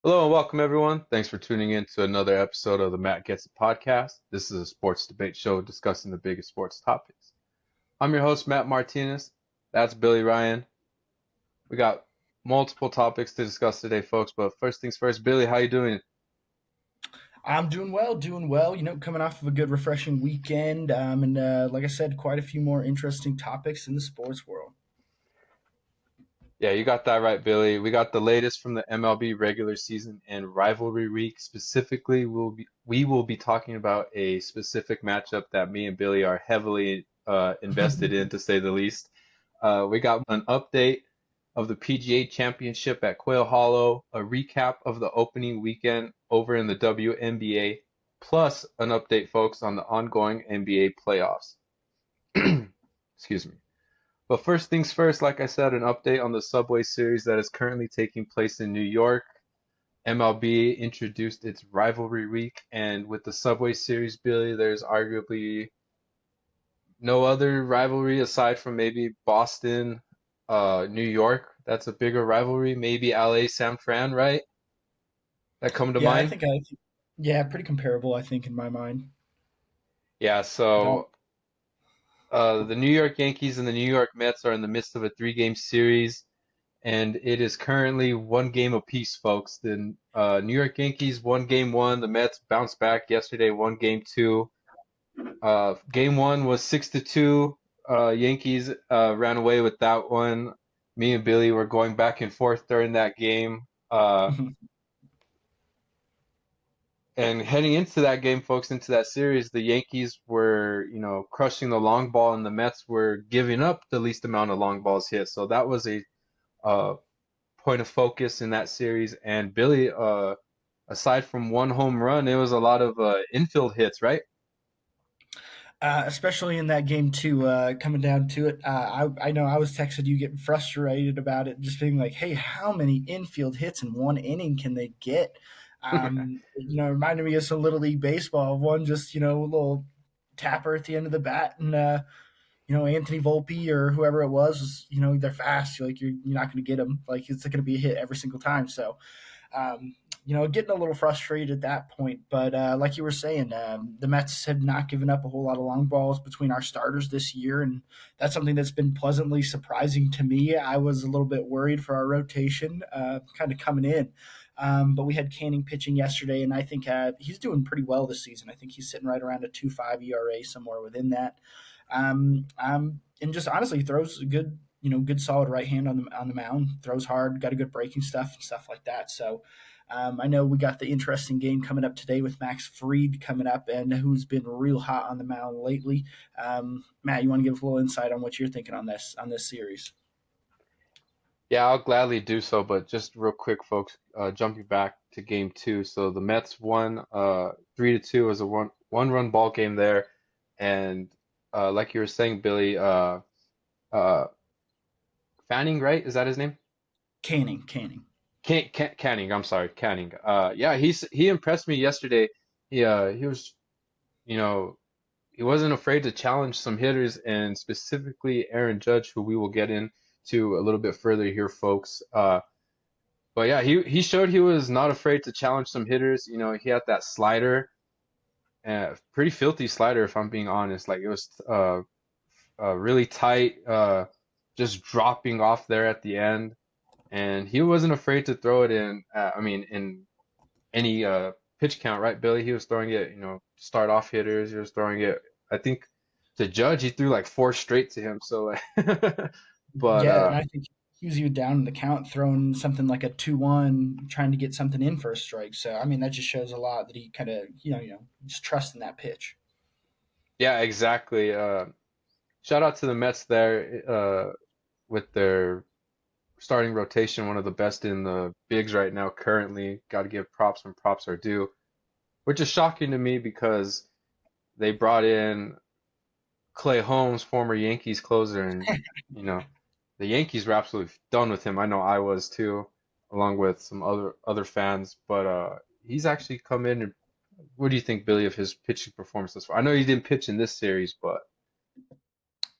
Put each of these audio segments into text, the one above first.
Hello and welcome, everyone. Thanks for tuning in to another episode of the Matt Gets It podcast. This is a sports debate show discussing the biggest sports topics. I'm your host, Matt Martinez. That's Billy Ryan. We got multiple topics to discuss today, folks. But first things first, Billy, how you doing? I'm doing well, doing well. Coming off of a good, refreshing weekend, and like I said, quite a few more interesting topics in the sports world. Yeah, you got that right, Billy. We got the latest from the MLB regular season and rivalry week. Specifically, we will be talking about a specific matchup that me and Billy are heavily invested in, to say the least. We got an update of the PGA Championship at Quail Hollow, a recap of the opening weekend over in the WNBA, plus an update, folks, on the ongoing NBA playoffs. Excuse me. But first things first, like I said, an update on the Subway Series that is currently taking place in New York. MLB introduced its rivalry week, and with the Subway Series, Billy, there's arguably no other rivalry aside from maybe Boston, New York. That's a bigger rivalry. Maybe LA, San Fran, right? That come to Yeah, mind? yeah, pretty comparable, I think, in my mind. Yeah, With all, so the New York Yankees and the New York Mets are in the midst of a three-game series, and it is currently one game apiece, folks. The New York Yankees won game one. The Mets bounced back yesterday, won game two. Game one was 6-2. Yankees ran away with that one. Me and Billy were going back and forth during that game. And heading into that game, folks, into that series, the Yankees were, crushing the long ball, and the Mets were giving up the least amount of long balls hit. So that was a uh, point of focus in that series. And Billy, aside from one home run, it was a lot of infield hits, right? especially in that game too, coming down to it. I know I was texting you getting frustrated about it, just being like, "Hey, how many infield hits in one inning can they get?" It reminded me of some little league baseball. One just a little tapper at the end of the bat, and Anthony Volpe or whoever it was, they're fast. You're not going to get them. Like it's going to be a hit every single time. So, getting a little frustrated at that point. But like you were saying, the Mets have not given up a whole lot of long balls between our starters this year, and that's something that's been pleasantly surprising to me. I was a little bit worried for our rotation, kind of coming in. But we had Canning pitching yesterday, and I think he's doing pretty well this season. I think he's sitting right around a 2.5 ERA, somewhere within that. And just honestly throws a good, good solid right hand on the mound. Throws hard, got a good breaking stuff and stuff like that. So I know we got the interesting game coming up today with Max Fried coming up, and who's been real hot on the mound lately. Matt, you want to give us a little insight on what you're thinking on this series? Yeah, I'll gladly do so, but just real quick, folks, jumping back to game two. So the Mets won 3-2 as a one run ball game there. And like you were saying, Billy, uh, Fanning, right? Is that his name? Canning. Canning, I'm sorry, Canning. Yeah, he impressed me yesterday. He was, you know, he wasn't afraid to challenge some hitters, and specifically Aaron Judge, who we will get into a little bit further here, folks. But yeah, he showed he was not afraid to challenge some hitters. He had that slider, pretty filthy slider, if I'm being honest. Like it was really tight, just dropping off there at the end, and he wasn't afraid to throw it in. I mean, in any pitch count, right, Billy? He was throwing it, start off hitters. He was throwing it. I think to Judge, he threw like four straight to him. So, but Yeah, and I think he was even down in the count, throwing something like a 2-1, trying to get something in for a strike. So I mean, that just shows a lot that he kind of just trusting that pitch. yeah, exactly. Shout out to the Mets there with their starting rotation, one of the best in the bigs right now. Currently, got to give props when props are due, which is shocking to me because they brought in Clay Holmes, former Yankees closer, and you know the Yankees were absolutely done with him. I know I was too, along with some other fans. But he's actually come in. And what do you think, Billy, of his pitching performance thus far? I know he didn't pitch in this series, but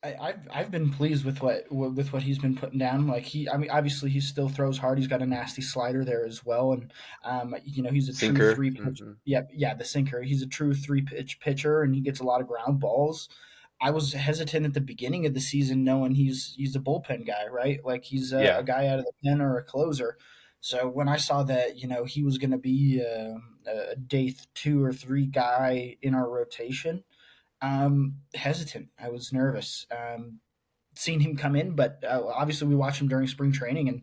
I've been pleased with what he's been putting down. Like I mean, obviously he still throws hard. He's got a nasty slider there as well, and he's a true Sinker. three pitch. Yeah, the sinker. He's a true three pitch pitcher, and he gets a lot of ground balls. I was hesitant at the beginning of the season, knowing he's a bullpen guy, right? Like he's a Yeah. guy out of the pen or a closer. So when I saw that, he was going to be a day 2 or 3 guy in our rotation, hesitant. I was nervous. Seeing him come in, but obviously we watched him during spring training, and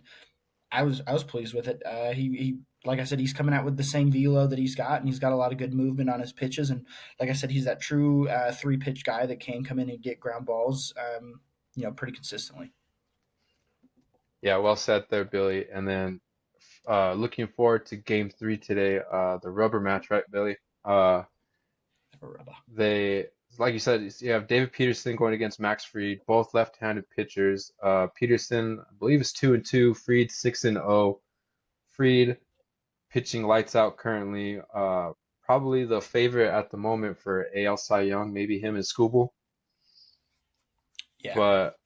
I was pleased with it. He like I said, he's coming out with the same velo that he's got, and he's got a lot of good movement on his pitches. And like I said, he's that true 3 pitch guy that can come in and get ground balls, pretty consistently. Yeah, well said there, Billy. And then looking forward to game three today, the rubber match, right, Billy? They, like you said, you have David Peterson going against Max Fried, both left-handed pitchers. Peterson, I believe, is 2-2. Fried 6-0. Fried pitching lights out currently. Probably the favorite at the moment for AL Cy Young, maybe him and Scooble. Yeah, But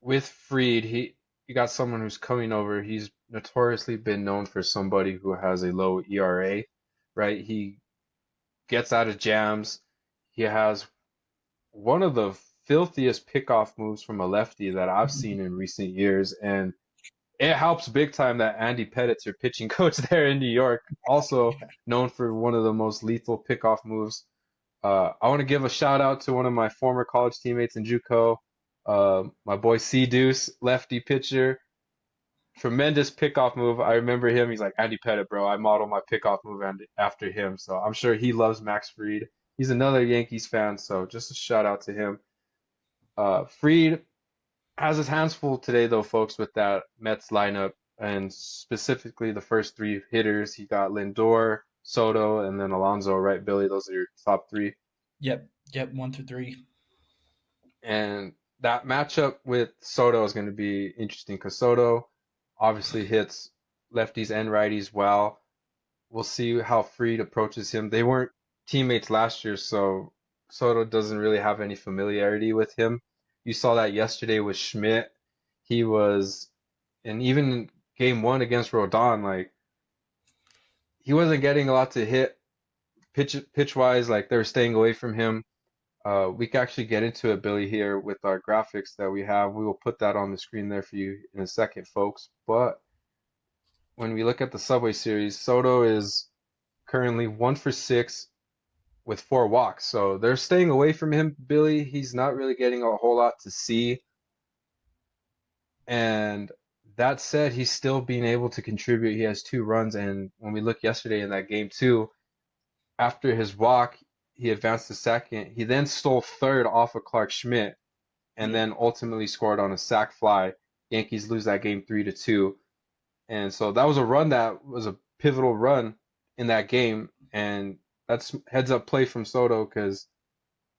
with Fried, you got someone who's coming over. He's notoriously been known for somebody who has a low ERA, right? He gets out of jams. He has one of the filthiest pickoff moves from a lefty that I've seen in recent years, and it helps big time that Andy Pettit's your pitching coach there in New York, also known for one of the most lethal pickoff moves. I want to give a shout out to one of my former college teammates in JUCO, my boy C Deuce, lefty pitcher. Tremendous pickoff move. I remember him. He's like, Andy Pettit, bro. I model my pickoff move after him. So I'm sure he loves Max Fried. He's another Yankees fan. So just a shout out to him. Fried has his hands full today, though, folks, with that Mets lineup, and specifically the first 3 hitters. He got Lindor, Soto, and then Alonso, right, Billy? Those are your top 3. yep, yep. 1 through 3. And that matchup with Soto is going to be interesting because Soto obviously hits lefties and righties well. We'll see how Fried approaches him. They weren't teammates last year, so Soto doesn't really have any familiarity with him. You saw that yesterday with Schmidt. He was, and even in game one against Rodon, like he wasn't getting a lot to hit pitch wise. Like they were staying away from him. We can actually get into it, Billy, here with our graphics that we have. We will put that on the screen there for you in a second, folks. But when we look at the Subway Series, Soto is currently 1 for 6 with 4 walks. So they're staying away from him, Billy. He's not really getting a whole lot to see. And that said, he's still being able to contribute. He has 2 runs. And when we look yesterday in that game, too, after his walk, he advanced to second. He then stole third off of Clark Schmidt and Yep. then ultimately scored on a sac fly. Yankees lose that game 3-2. And so that was a run that was a pivotal run in that game. And that's heads up play from Soto because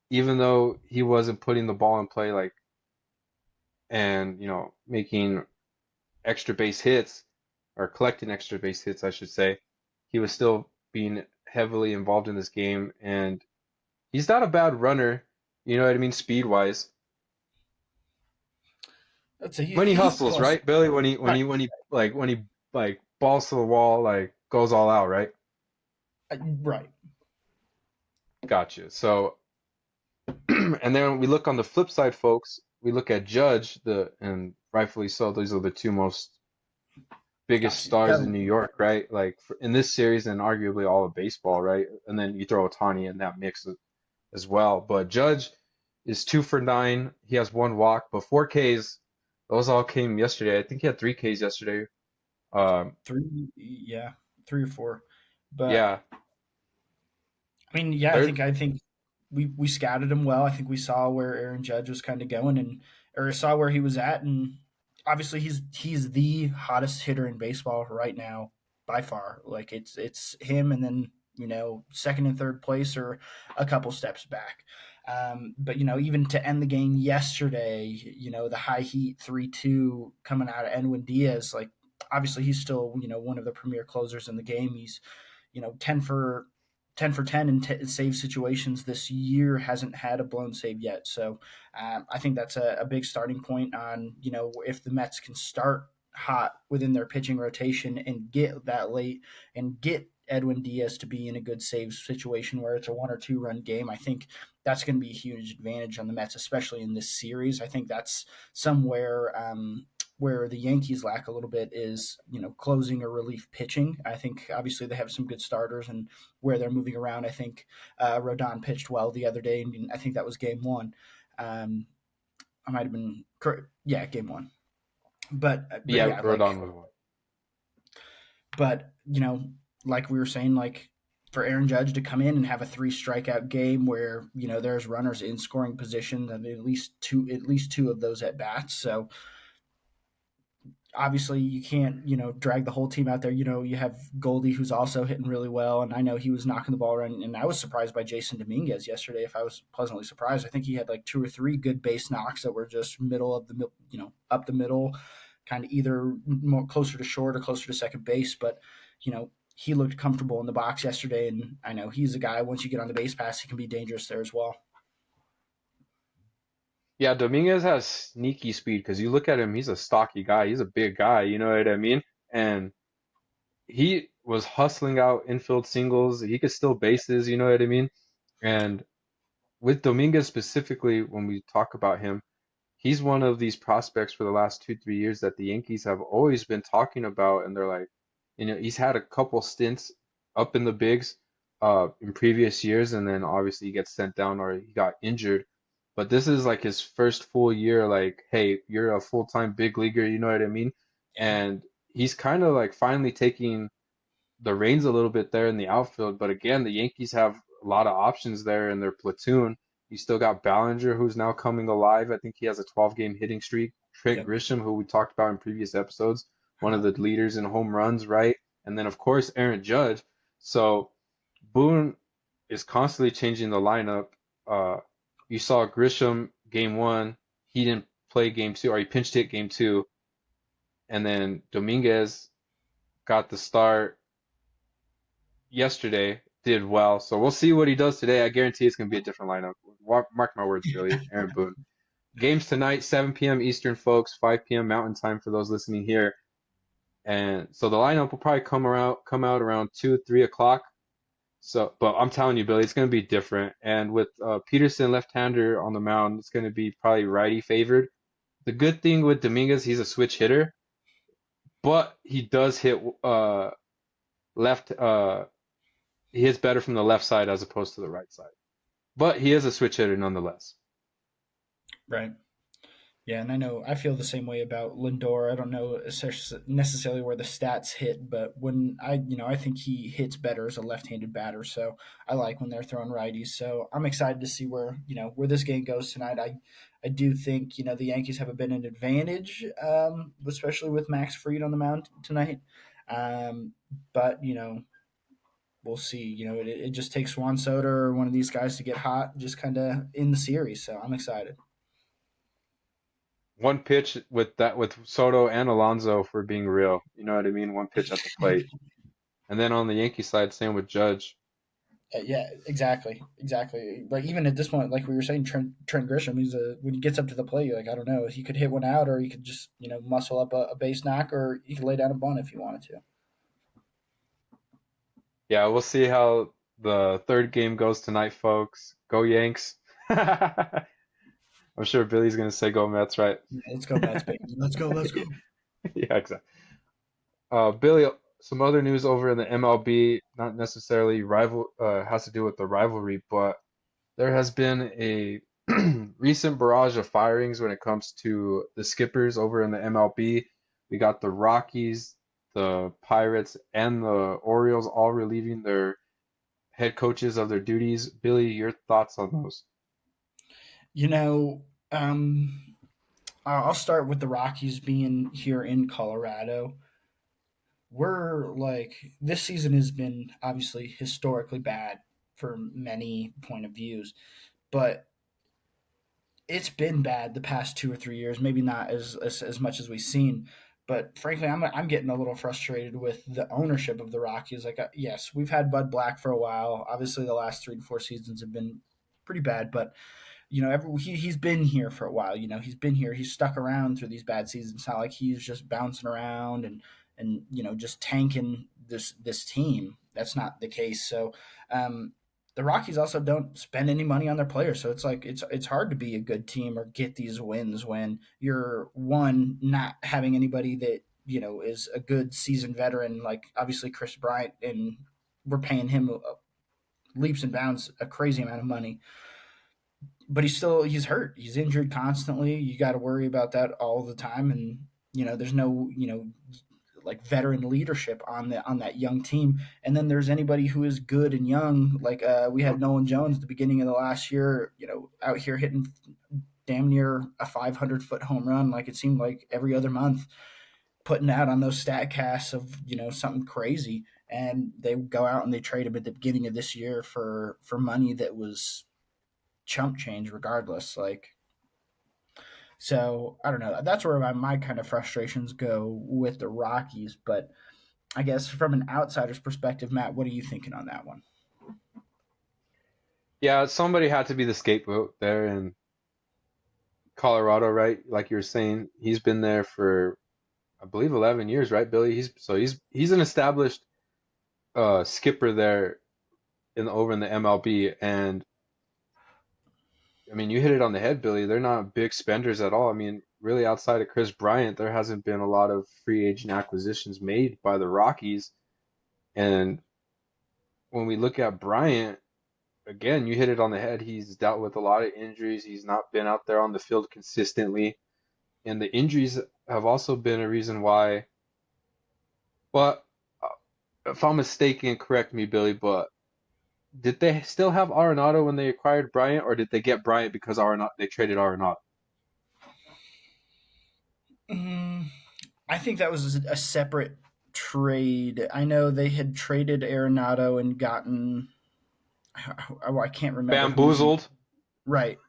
even though he wasn't putting the ball in play like and making extra base hits or collecting extra base hits, I should say, he was still being heavily involved in this game and he's not a bad runner, you know what I mean, speed wise. That's a When he he's hustles, plus. right, Billy? When he when Right, he when he when he balls to the wall, like goes all out, right? right. Gotcha. So and then we look on the flip side, folks. We look at Judge, and rightfully so. These are the 2 most biggest Gotcha. stars Got in New York, right? Like in this series and arguably all of baseball, right? And then you throw Otani in that mix as well. But Judge is 2 for 9. He has 1 walk, but 4 Ks. Those all came yesterday. I think he had 3 Ks yesterday. Um, 3, yeah, 3 or 4. But yeah, I mean, yeah, I there. think I think we scouted him well. I think we saw where Aaron Judge was kind of going, and or saw where he was at, and obviously he's the hottest hitter in baseball right now by far. Like it's him, and then second and third place or a couple steps back. But even to end the game yesterday, the high heat 3-2 coming out of Edwin Diaz, like obviously he's still one of the premier closers in the game. He's 10 for 10 for 10 in save situations this year, hasn't had a blown save yet. So I think that's a big starting point on, if the Mets can start hot within their pitching rotation and get that late and get Edwin Diaz to be in a good save situation where it's a 1 or 2 run game. I think that's going to be a huge advantage on the Mets, especially in this series. I think that's somewhere where the Yankees lack a little bit is, closing or relief pitching. I think obviously they have some good starters and where they're moving around. I think Rodon pitched well the other day, and I think that was game 1. I might have been correct. Yeah, game 1. But Yeah, yeah, Rodon was one. but like we were saying, like for Aaron Judge to come in and have a 3 strikeout game where there's runners in scoring position, and at least two of those at bats. So obviously you can't drag the whole team out there. You have Goldie, who's also hitting really well, and I know he was knocking the ball around, and I was surprised by Jason Dominguez yesterday. If I was pleasantly surprised, I think he had like 2 or 3 good base knocks that were just middle of the up the middle, kind of either more closer to short or closer to second base. But he looked comfortable in the box yesterday, and I know he's a guy, once you get on the base pass, he can be dangerous there as well. Yeah, Dominguez has sneaky speed because you look at him, he's a stocky guy. He's a big guy, you know what I mean? And he was hustling out infield singles. He could steal bases, you know what I mean? And with Dominguez specifically, when we talk about him, he's one of these prospects for the last 2, 3 years that the Yankees have always been talking about, and they're like, he's had a couple stints up in the bigs in previous years, and then obviously he gets sent down or he got injured. But this is like his first full year, like, hey, you're a full-time big leaguer, you know what I mean? Yeah. And he's kind of like finally taking the reins a little bit there in the outfield. But again, the Yankees have a lot of options there in their platoon. You still got Ballinger, who's now coming alive. I think he has a 12-game hitting streak. Trent Yep. Grisham, who we talked about in previous episodes, one of Yep. the leaders in home runs, right? And then, of course, Aaron Judge. So Boone is constantly changing the lineup. Uh, you saw Grisham game 1. He didn't play game 2, or he pinch hit game 2. And then Dominguez got the start yesterday, did well. So we'll see what he does today. I guarantee it's going to be a different lineup. Mark my words, Billy. Aaron Boone. Games tonight, 7 p.m. Eastern, folks, 5 p.m. Mountain Time for those listening here. And so the lineup will probably come out around 2, 3 o'clock. So, but I'm telling you, Billy, it's going to be different. And with Peterson left-hander on the mound, it's going to be probably righty favored. The good thing with Dominguez, he's a switch hitter, but he does hit left. He hits better from the left side as opposed to the right side. But he is a switch hitter nonetheless. Right. Yeah, and I feel the same way about Lindor. I don't know necessarily where the stats hit, but when I think he hits better as a left-handed batter. So I like when they're throwing righties. So I'm excited to see where this game goes tonight. I do think the Yankees have a bit of an advantage, especially with Max Fried on the mound tonight. Um, but we'll see. It just takes Juan Soto or one of these guys to get hot, just kind of in the series. So I'm excited. One pitch with Soto and Alonso for being real. You know what I mean? One pitch at the plate. And then on the Yankee side, same with Judge. Yeah, exactly, exactly. Like even at this point, like we were saying, Trent Grisham, when he gets up to the plate, like I don't know, he could hit one out, or he could just muscle up a base knock, or he could lay down a bunt if he wanted to. Yeah, we'll see how the third game goes tonight, folks. Go Yanks. I'm sure Billy's gonna say go Mets, right? Yeah, let's go Mets, baby. Let's go. Let's go. Yeah, exactly. Billy, some other news over in the MLB, not necessarily has to do with the rivalry, but there has been a recent barrage of firings when it comes to the skippers over in the MLB. We got the Rockies, the Pirates, and the Orioles all relieving their head coaches of their duties. Billy, your thoughts on those? You know, um, I'll start with the Rockies being here in Colorado. We're like this season has been obviously historically bad for many point of views, but it's been bad the past 2 or 3 years. Maybe not as much as we've seen, But frankly, I'm getting a little frustrated with the ownership of the Rockies. Like, yes, we've had Bud Black for a while. Obviously, the last 3 to 4 seasons have been pretty bad, but he's been here for a while. He's been here. He's stuck around through these bad seasons. It's not like he's just bouncing around and just tanking this team. That's not the case. So um, the Rockies also don't spend any money on their players. So it's like it's hard to be a good team or get these wins when you're one not having anybody that is a good seasoned veteran like obviously Chris Bryant, and we're paying him leaps and bounds a crazy amount of money, but he's hurt. He's injured constantly. You got to worry about that all the time, and there's no like veteran leadership on that young team. And then there's anybody who is good and young. Like we had Nolan Jones at the beginning of the last year, out here hitting damn near a 500-foot home run. Like it seemed like every other month, putting out on those stat casts of something crazy. And they go out and they trade him at the beginning of this year for money that was chump change regardless. Like, so I don't know. That's where my kind of frustrations go with the Rockies. But I guess from an outsider's perspective, Matt, what are you thinking on that one? Yeah, somebody had to be the scapegoat there in Colorado, right? Like you were saying, he's been there for I believe 11 years, right, Billy? He's an established skipper there in the MLB, and I mean, you hit it on the head, Billy. They're not big spenders at all. I mean, really, outside of Chris Bryant, there hasn't been a lot of free agent acquisitions made by the Rockies. And when we look at Bryant, again, you hit it on the head. He's dealt with a lot of injuries. He's not been out there on the field consistently. And the injuries have also been a reason why. Well, if I'm mistaken, correct me, Billy, but did they still have Arenado when they acquired Bryant, or did they get Bryant because Arenado they traded Arenado? Mm, I think that was a separate trade. I know they had traded Arenado and gotten. I can't remember who was in. Bamboozled. Right.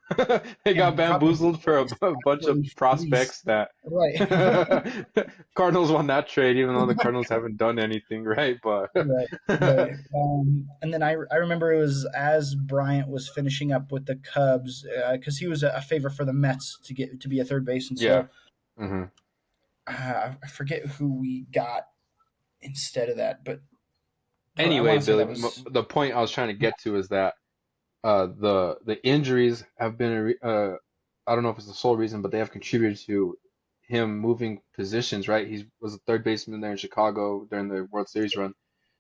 They got And probably bamboozled for a bunch of fleeced. prospects that Right. Cardinals won that trade, even though the Cardinals haven't done anything right. But Right, right. And then I remember it was as Bryant was finishing up with the Cubs because he was a favor for the Mets to be a third baseman. yeah. So hmm I forget who we got instead of that, but I Anyway, want to say Billy, that was the point I was trying to get to is that the injuries have been I don't know if it's the sole reason, but they have contributed to him moving positions, right? He was a third baseman there in Chicago during the World Series run.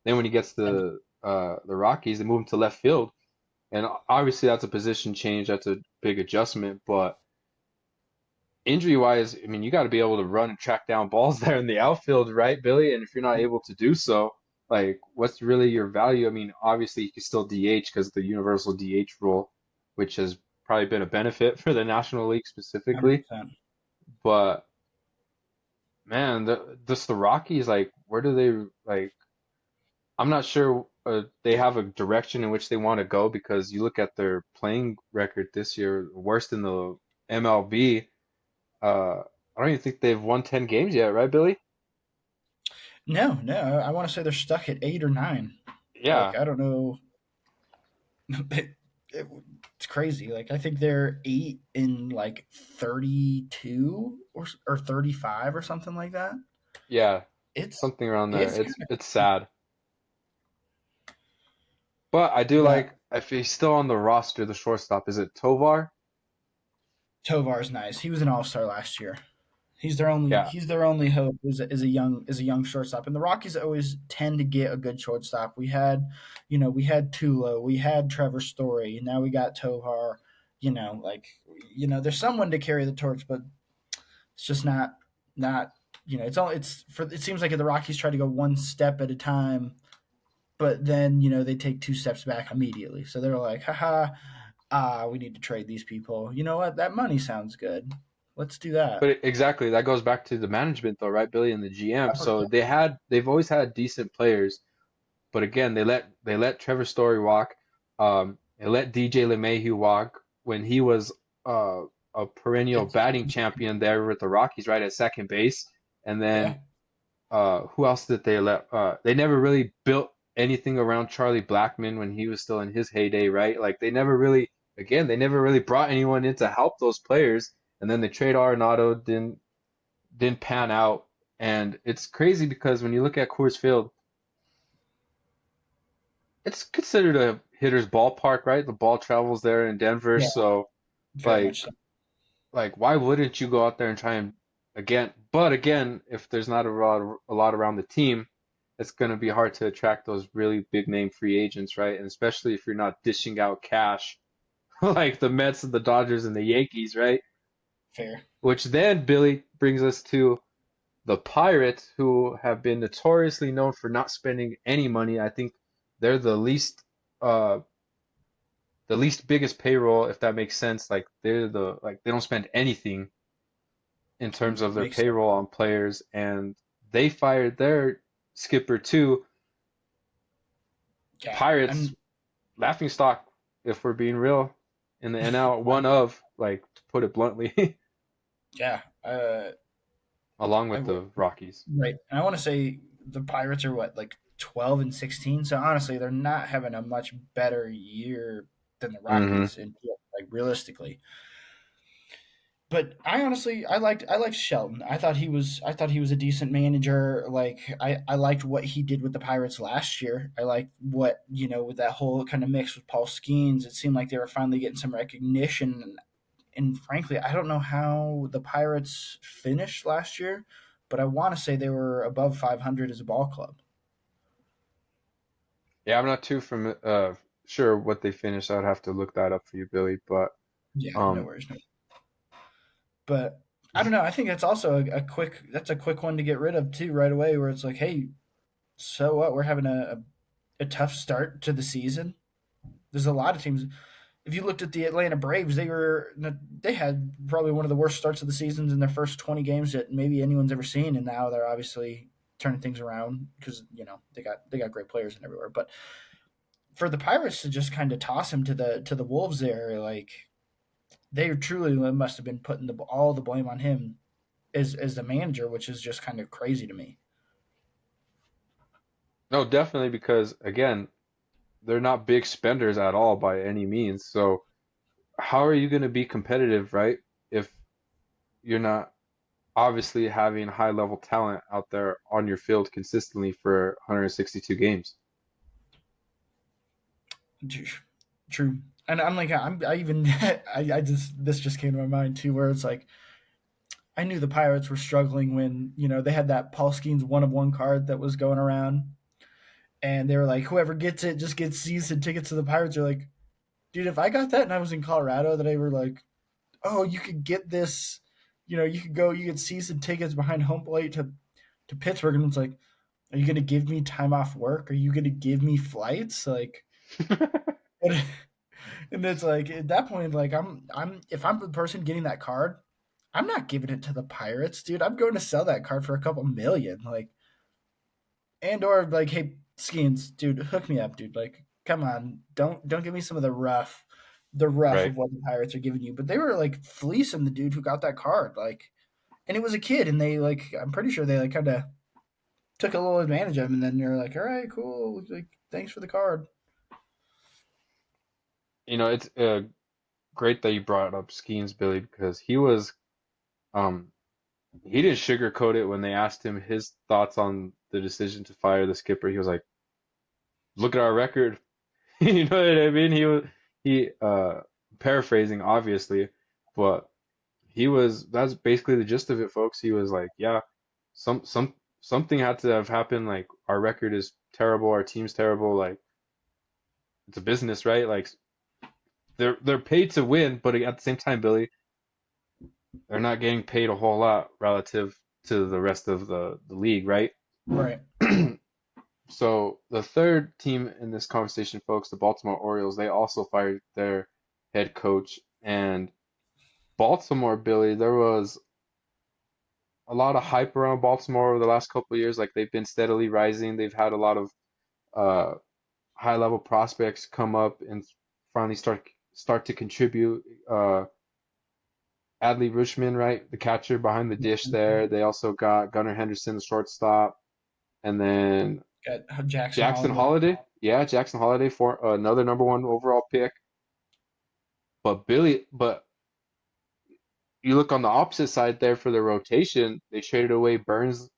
Then when he gets the Rockies, they move him to left field, and obviously that's a position change, that's a big adjustment. But injury wise, I mean, you got to be able to run and track down balls there in the outfield, right, Billy? And if you're not able to do so, like, what's really your value? I mean, obviously you can still DH because of the universal DH rule, which has probably been a benefit for the National League specifically. 100%. But man, the Rockies, like, where do they like? I'm not sure they have a direction in which they want to go because you look at their playing record this year, worst in the MLB. I don't even think they've won 10 games yet, right, Billy? No, no, I want to say they're stuck at 8 or 9. Like Yeah, I don't know, it, it, it's crazy. Like I think they're 8 in like 32 or 35 or something like that. yeah, It's something around there. it's kind It's sad, but I do but like if he's still on the roster, the shortstop. Is it Tovar? Tovar's nice. He was an all-star last year. Yeah, He's their only hope is a young shortstop. And the Rockies always tend to get a good shortstop. We had Tulo, we had Trevor Story, and now we got Tovar. Like there's someone to carry the torch, but it's just not it seems like the Rockies try to go one step at a time, but then they take 2 steps back immediately. So they're like, haha, we need to trade these people. You know what? That money sounds good. Let's do that. but exactly that goes back to the management though, right, Billy, and the GM. So 100%. they've always had decent players, but again, they let Trevor Story walk. They let DJ LeMahieu walk when he was uh, a perennial batting champion there with the Rockies, right at second base. And Yeah. then who else did they let? They never really built anything around Charlie Blackmon when he was still in his heyday, right? Like they never really, again, they never really brought anyone in to help those players. And then they trade Arenado, didn't pan out. And it's crazy because when you look at Coors Field, it's considered a hitter's ballpark, right? The ball travels there in Denver, Yeah. so Very like much so. why wouldn't you go out there and try and again? But again, if there's not a lot around the team, it's going to be hard to attract those really big name free agents, right? And especially if you're not dishing out cash like the Mets and the Dodgers and the Yankees, right? Fair. Which then Billy brings us to the Pirates, who have been notoriously known for not spending any money. I think they're uh the least biggest payroll, if that makes sense. Like they don't spend anything in terms of their Makes sense. payroll on players, and they fired their skipper too. Yeah. Pirates, And laughing stock, if we're being real, in the NL, one of, like, to put it bluntly, yeah. along I with would. the Rockies. Right. And I want to say the Pirates are what, like 12 and 16. So honestly, they're not having a much better year than the Hmm. Rockies, and like realistically. But I liked Shelton. I thought he was a decent manager. Like I liked what he did with the Pirates last year. I liked what with that whole kind of mix with Paul Skeens. It seemed like they were finally getting some recognition. And frankly, I don't know how the Pirates finished last year, but I want to say they were above 500 as a ball club. Yeah, I'm not too sure what they finished. I'd have to look that up for you, Billy. But Yeah, no um, worries. No. But I don't know. I think that's also a quick one to get rid of too right away. Where it's like, hey, so what? We're having a tough start to the season. There's a lot of teams. If you looked at the Atlanta Braves, they had probably one of the worst starts of the seasons in their first 20 games that maybe anyone's ever seen, and now they're obviously turning things around because they got great players and everywhere. But for the Pirates to just kind of toss him to the Wolves there, like they truly must have been putting all the blame on him as the manager, which is just kind of crazy to me. no, definitely because again, they're not big spenders at all by any means. So how are you going to be competitive, right? If you're not obviously having high level talent out there on your field consistently for 162 games. True. And I'm like, I even, I just, this just came to my mind too, where it's like, I knew the Pirates were struggling when, they had that Paul Skeens one of one card that was going around. And they were like, whoever gets it just gets season tickets to the Pirates. They're like, dude, if I got that and I was in Colorado, that they were like, oh, you could get this, you could go, you get season tickets behind home plate to Pittsburgh. And it's like, are you going to give me time off work? Are you going to give me flights? Like, and it's like at that point, like if I'm the person getting that card, I'm not giving it to the Pirates, dude. I'm going to sell that card for a couple million, like, and or like, hey, Skins, dude, hook me up, dude. Like, come on, don't give me some of the rough Right. of what the Pirates are giving you. But they were like fleecing the dude who got that card, like, and it was a kid, and they like, I'm pretty sure they like kind of took a little advantage of him, and then you're like, all right, cool, like, thanks for the card. It's great that you brought up Skeens, Billy, because um he didn't sugarcoat it when they asked him his thoughts on the decision to fire the skipper. He was like, "Look at our record." You know what I mean? He paraphrasing obviously, but that's basically the gist of it, folks. He was like, "Yeah, something had to have happened. Like our record is terrible, our team's terrible. Like it's a business, right? Like they're paid to win, but at the same time, Billy, they're not getting paid a whole lot relative to the rest of the league, right? Right. So the third team in this conversation, folks, the Baltimore Orioles, they also fired their head coach. And Baltimore, Billy, there was a lot of hype around Baltimore over the last couple of years. Like they've been steadily rising. They've had a lot of uh, high level prospects come up and finally start to contribute. Adley Rutschman, right? The catcher behind the dish there. They also got Gunnar Henderson, the shortstop, and then Got Jackson Jackson Holiday. Holiday. Yeah, Jackson Holiday for another number one overall pick. But you look on the opposite side there for the rotation, they traded away Burns,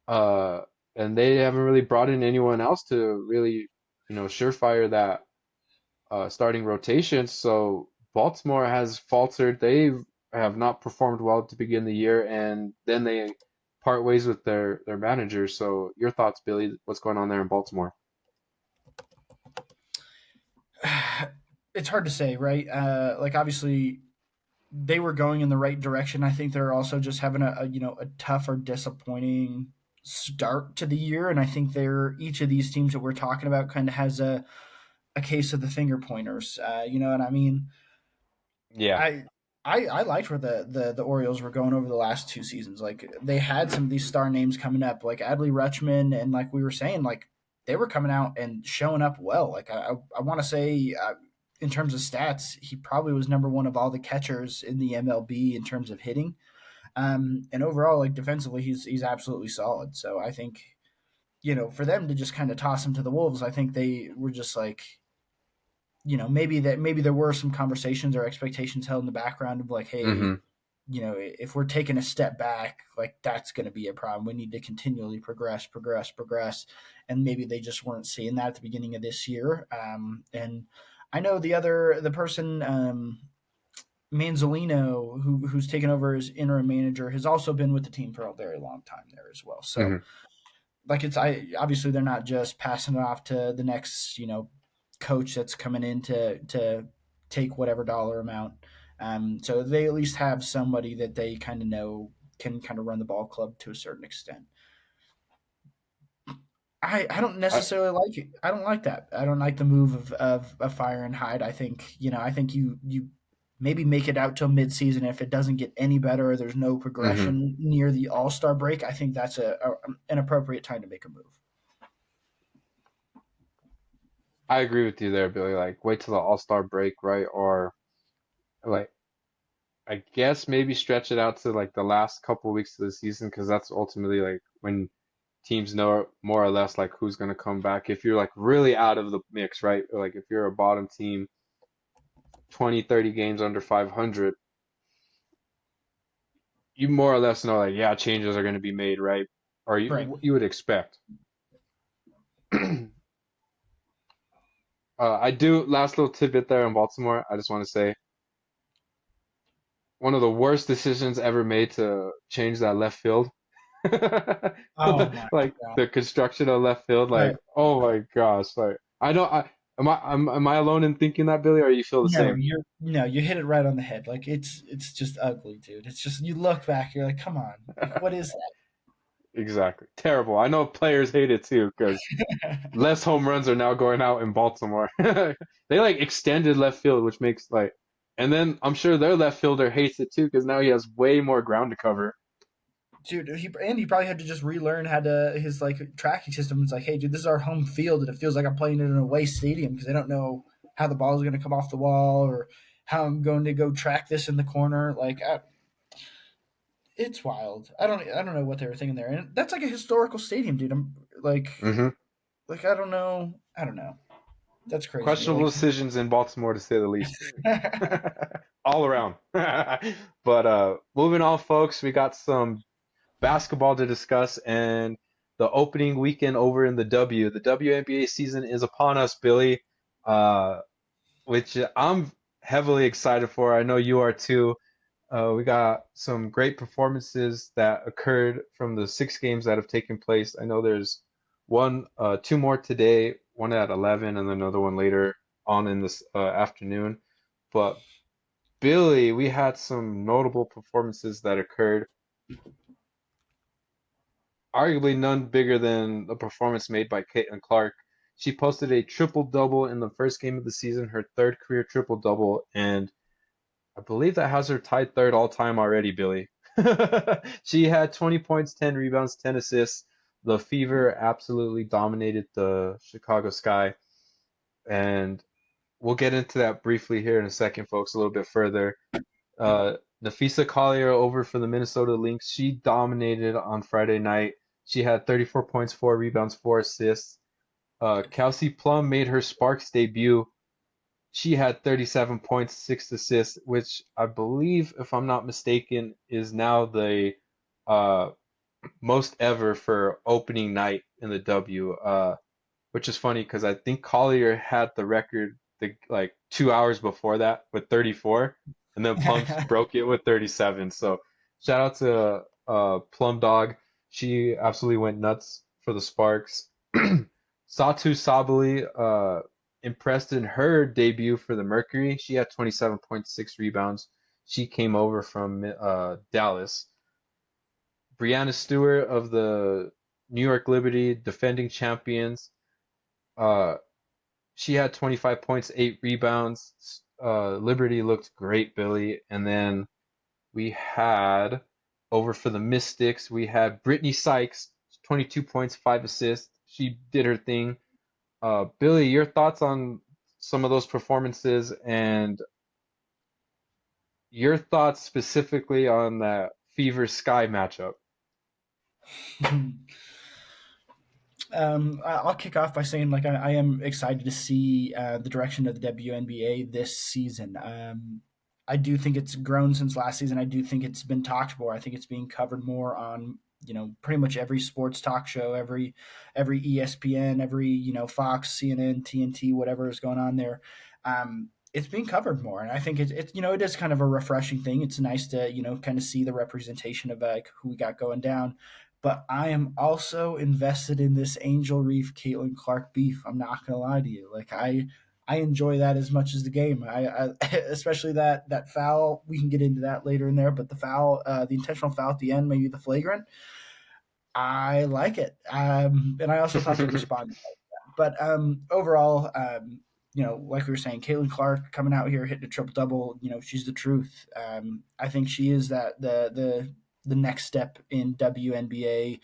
uh, and they haven't really brought in anyone else to really, surefire that starting rotation. So Baltimore has faltered. They have not performed well to begin the year, and then they part ways with their manager. So your thoughts, Billy? What's going on there in Baltimore? It's hard to say, right? Like obviously they were going in the right direction. I think they're also just having a tough or disappointing start to the year, and I think they're each of these teams that we're talking about kind of has a case of the finger pointers. You know what I mean? Yeah. I I liked where the Orioles were going over the last two seasons. Like they had some of these star names coming up, like Adley Rutschman, and like we were saying, like they were coming out and showing up well. Like I want to say, in terms of stats, he probably was number one of all the catchers in the MLB in terms of hitting. And overall, like defensively, he's absolutely solid. So I think for them to just kind of toss him to the wolves, I think they were just like maybe there were some conversations or expectations held in the background of like, hey, Mm-hmm. if we're taking a step back, like that's going to be a problem. We need to continually progress, and maybe they just weren't seeing that at the beginning of this year. And I know the person Manzolino, who's taken over as interim manager, has also been with the team for a very long time there as well. So Mm-hmm. like I obviously they're not just passing it off to the next coach that's coming in to take whatever dollar amount. So they at least have somebody that they kind of know can kind of run the ball club to a certain extent. I don't I, necessarily like it. I don't like that. I don't like the move of Fire and Hide. I think you maybe make it out till midseason. If it doesn't get any better or there's no mm-hmm. progression near the All Star break, I think that's an appropriate time to make a move. I agree with you there, Billy. Like, wait till the All-Star break, right? Or like, I guess maybe stretch it out to like the last couple weeks of the season, because that's ultimately like when teams know more or less like who's going to come back. If you're like really out of the mix, right? Like if you're a bottom team, 20, 30 games under 500, you more or less know like, yeah, changes are going to be made, right? Or Right. you would expect. I do, last little tidbit there in Baltimore. I just want to say one of the worst decisions ever made to change that left field. Oh my Like god. the construction of left field, like Right. oh my gosh, like I don't, am I alone in thinking that, Billy, or you feel the No, same? you hit it right on the head. Like it's just ugly, dude. It's just you look back, you're like, come on, like what is Exactly, terrible. I know players hate it too because that? less home runs are now going out in Baltimore. They like extended left field, which makes like, and then I'm sure their left fielder hates it too because now he has way more ground to cover. Dude, he probably had to just relearn how to his like tracking system. It's like, hey, dude, this is our home field, and it feels like I'm playing in an away stadium because I don't know how the ball is going to come off the wall or how I'm going to go track this in the corner. Like, it's wild. I don't know what they were thinking there, and that's like a historical stadium, dude. I'm Hmm. like I don't know. That's crazy. Questionable Like, decisions in Baltimore to say the least. All around. But moving on, folks, we got some basketball to discuss and the opening weekend over in the W. The WNBA season is upon us, Billy, uh, which I'm heavily excited for. I know you are too. We got some great performances that occurred from the 6 games that have taken place. I know there's two more today, one at 11 and another one later on in this afternoon. But Billy, we had some notable performances that occurred. Arguably none bigger than the performance made by Caitlin Clark. She posted a triple double in the first game of the season, her third career triple double, and I believe that has her tied third all time already, Billy. She had 20 points, 10 rebounds, 10 assists. The Fever absolutely dominated the Chicago Sky, and we'll get into that briefly here in a second, folks, a little bit further. Nafisa Collier over for the Minnesota Lynx. She dominated on Friday night. She had 34 points, 4 rebounds, 4 assists. Kelsey Plum made her Sparks debut. She had 37 points, 6 assists, which I believe, if I'm not mistaken, is now the uh, most ever for opening night in the W. Which is funny because I think Collier had the record like 2 hours before that with 34, and then Plum broke it with 37. So shout out to Plum Dog. She absolutely went nuts for the Sparks. Satu Sabali impressed in her debut for the Mercury. She had 27.6 rebounds. She came over from Dallas. Brianna Stewart of the New York Liberty, defending champions. Uh, she had 25 points, 8 rebounds. Liberty looked great, Billy. And then we had over for the Mystics, we had Brittany Sykes, 22 points, 5 assists. She did her thing. Billy, your thoughts on some of those performances and your thoughts specifically on that Fever Sky matchup? I'll kick off by saying like I am excited to see the direction of the WNBA this season. I do think it's grown since last season. I do think it's been talked more. I think it's being covered more on pretty much every sports talk show, every ESPN, every Fox, CNN, TNT, whatever is going on there. It's being covered more, and I think it's it is kind of a refreshing thing. It's nice to kind of see the representation of like who we got going down, but I am also invested in this Angel Reef Caitlin Clark beef. I'm not gonna lie to you. Like I enjoy that as much as the game. I especially that foul. We can get into that later in there, but the foul, the intentional foul at the end, maybe the flagrant. I like it, and I also thought they responded. But overall, like we were saying, Caitlin Clark coming out here hitting a triple double. She's the truth. I think she is the next step in WNBA.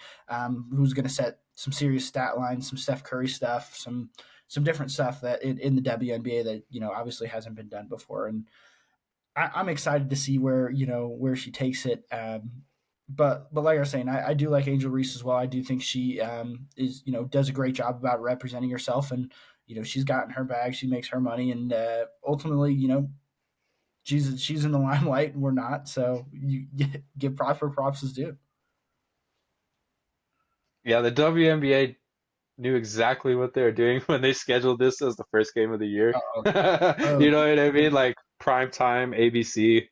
Who's going to set some serious stat lines, some Steph Curry stuff, some different stuff that in the WNBA that obviously hasn't been done before. And I'm excited to see where she takes it. But like I was saying, I do like Angel Reese as well. I do think she is does a great job about representing herself, and she's gotten her bag, she makes her money, and ultimately she's in the limelight and we're not. So you give props where props is due. Yeah, the WNBA knew exactly what they were doing when they scheduled this as the first game of the year. Oh, oh, You know what I mean? Like prime time ABC.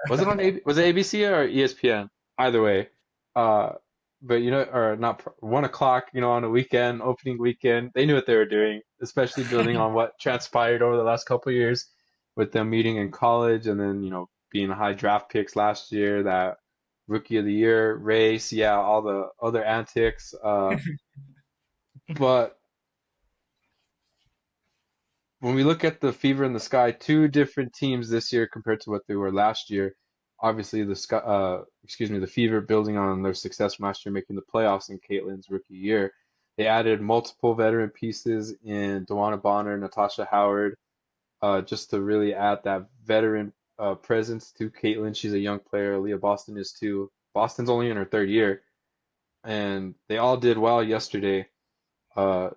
Was it on was it ABC or ESPN? Either way. Uh, but or not 1 o'clock, on a weekend, opening weekend. They knew what they were doing, especially building on what transpired over the last couple of years with them meeting in college and then, being high draft picks last year, that rookie of the year race, yeah, all the other antics. But when we look at the Fever in the Sky, two different teams this year compared to what they were last year. Obviously, the Fever building on their success from last year, making the playoffs in Caitlin's rookie year. They added multiple veteran pieces in Dewana Bonner, Natasha Howard, just to really add that veteran presence to Caitlin. She's a young player. Leah Boston is too. Boston's only in her third year, and they all did well yesterday. Uh,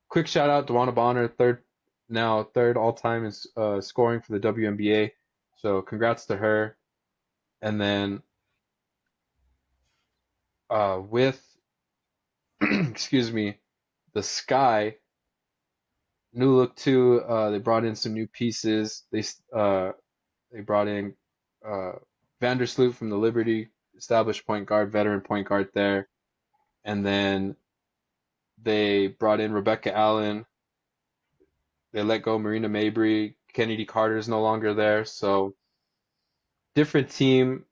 Quick shout out, Dewana Bonner, third all time in scoring for the WNBA. So congrats to her. And then with excuse me, the Sky, new look too. They brought in some new pieces. They brought in uh, Vandersloot from the Liberty, established point guard, veteran point guard there. And then they brought in Rebecca Allen. They let go Marina Mabry. Kennedy Carter is no longer there. So different team.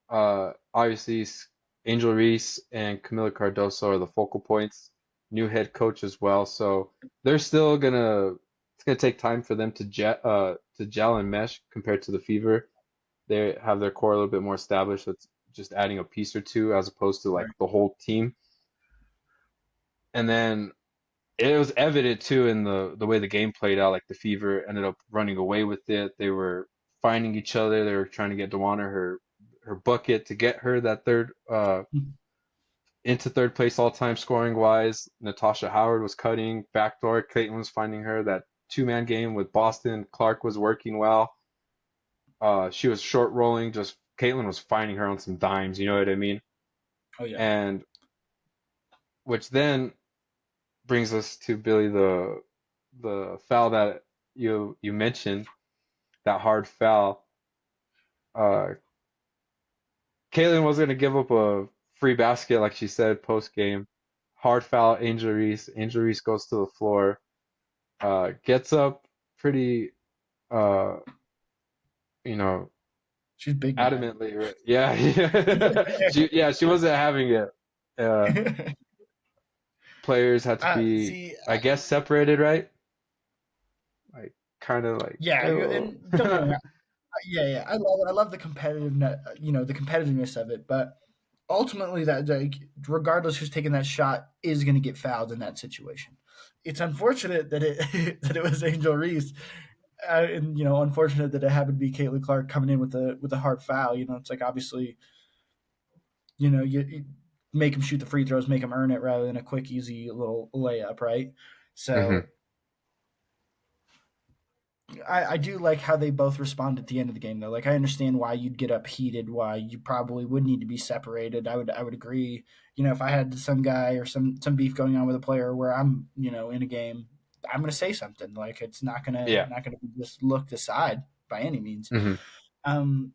Obviously, Angel Reese and Camila Cardoso are the focal points. New head coach as well. So they're still gonna. It's gonna take time for them to gel and mesh compared to the Fever. They have their core a little bit more established. It's just adding a piece or two as opposed to like right. the whole team. And then it was evident too in the way the game played out. Like the Fever ended up running away with it. They were finding each other. They were trying to get DeWanna her bucket to get her that third into third place all time scoring wise. Natasha Howard was cutting backdoor. Caitlin was finding her that 2-man game with Boston. Clark was working well. She was short rolling. Just Caitlin was finding her on some dimes. You know what I mean? Oh yeah. And which then brings us to Billy the foul that you mentioned, that hard foul. Uh, Caitlin was gonna give up a free basket like she said post game. Hard foul, Angel Reese. Angel Reese goes to the floor. Gets up pretty uh you know She's big mad. adamantly. Right? Yeah, she wasn't having it. Uh, Players had to be, See, I guess, separated, right? Like kind of like, yeah, oh. and don't get me wrong. Yeah, yeah, I love the competitiveness, the competitiveness of it, but ultimately, that like, regardless who's taking that shot is going to get fouled in that situation. It's unfortunate that it that it was Angel Reese, and unfortunate that it happened to be Caitlin Clark coming in with a hard foul. It's like obviously, you make him shoot the free throws, make him earn it rather than a quick, easy little layup, right? Hmm. So I do like how they both respond at the end of the game though. Like I understand why you'd get up heated, why you probably would need to be separated. I would agree. If I had some guy or some beef going on with a player where I'm in a game, I'm gonna say something. Like it's not gonna Yeah. not gonna be just looked aside by any means. Hmm.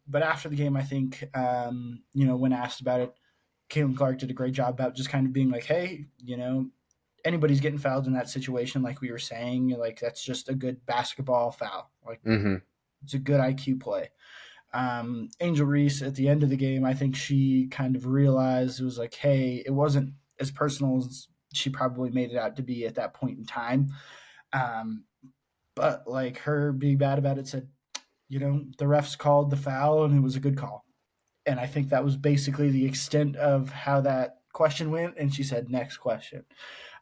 But after the game, I think when asked about it, Caitlin Clark did a great job about just kind of being like, hey, anybody's getting fouled in that situation, like we were saying, like that's just a good basketball foul. Like Hmm. it's a good IQ play. Angel Reese at the end of the game, I think she kind of realized it was like, hey, it wasn't as personal as she probably made it out to be at that point in time. Um, but like her being bad about it said, the refs called the foul and it was a good call. And I think that was basically the extent of how that question went. And she said, next question.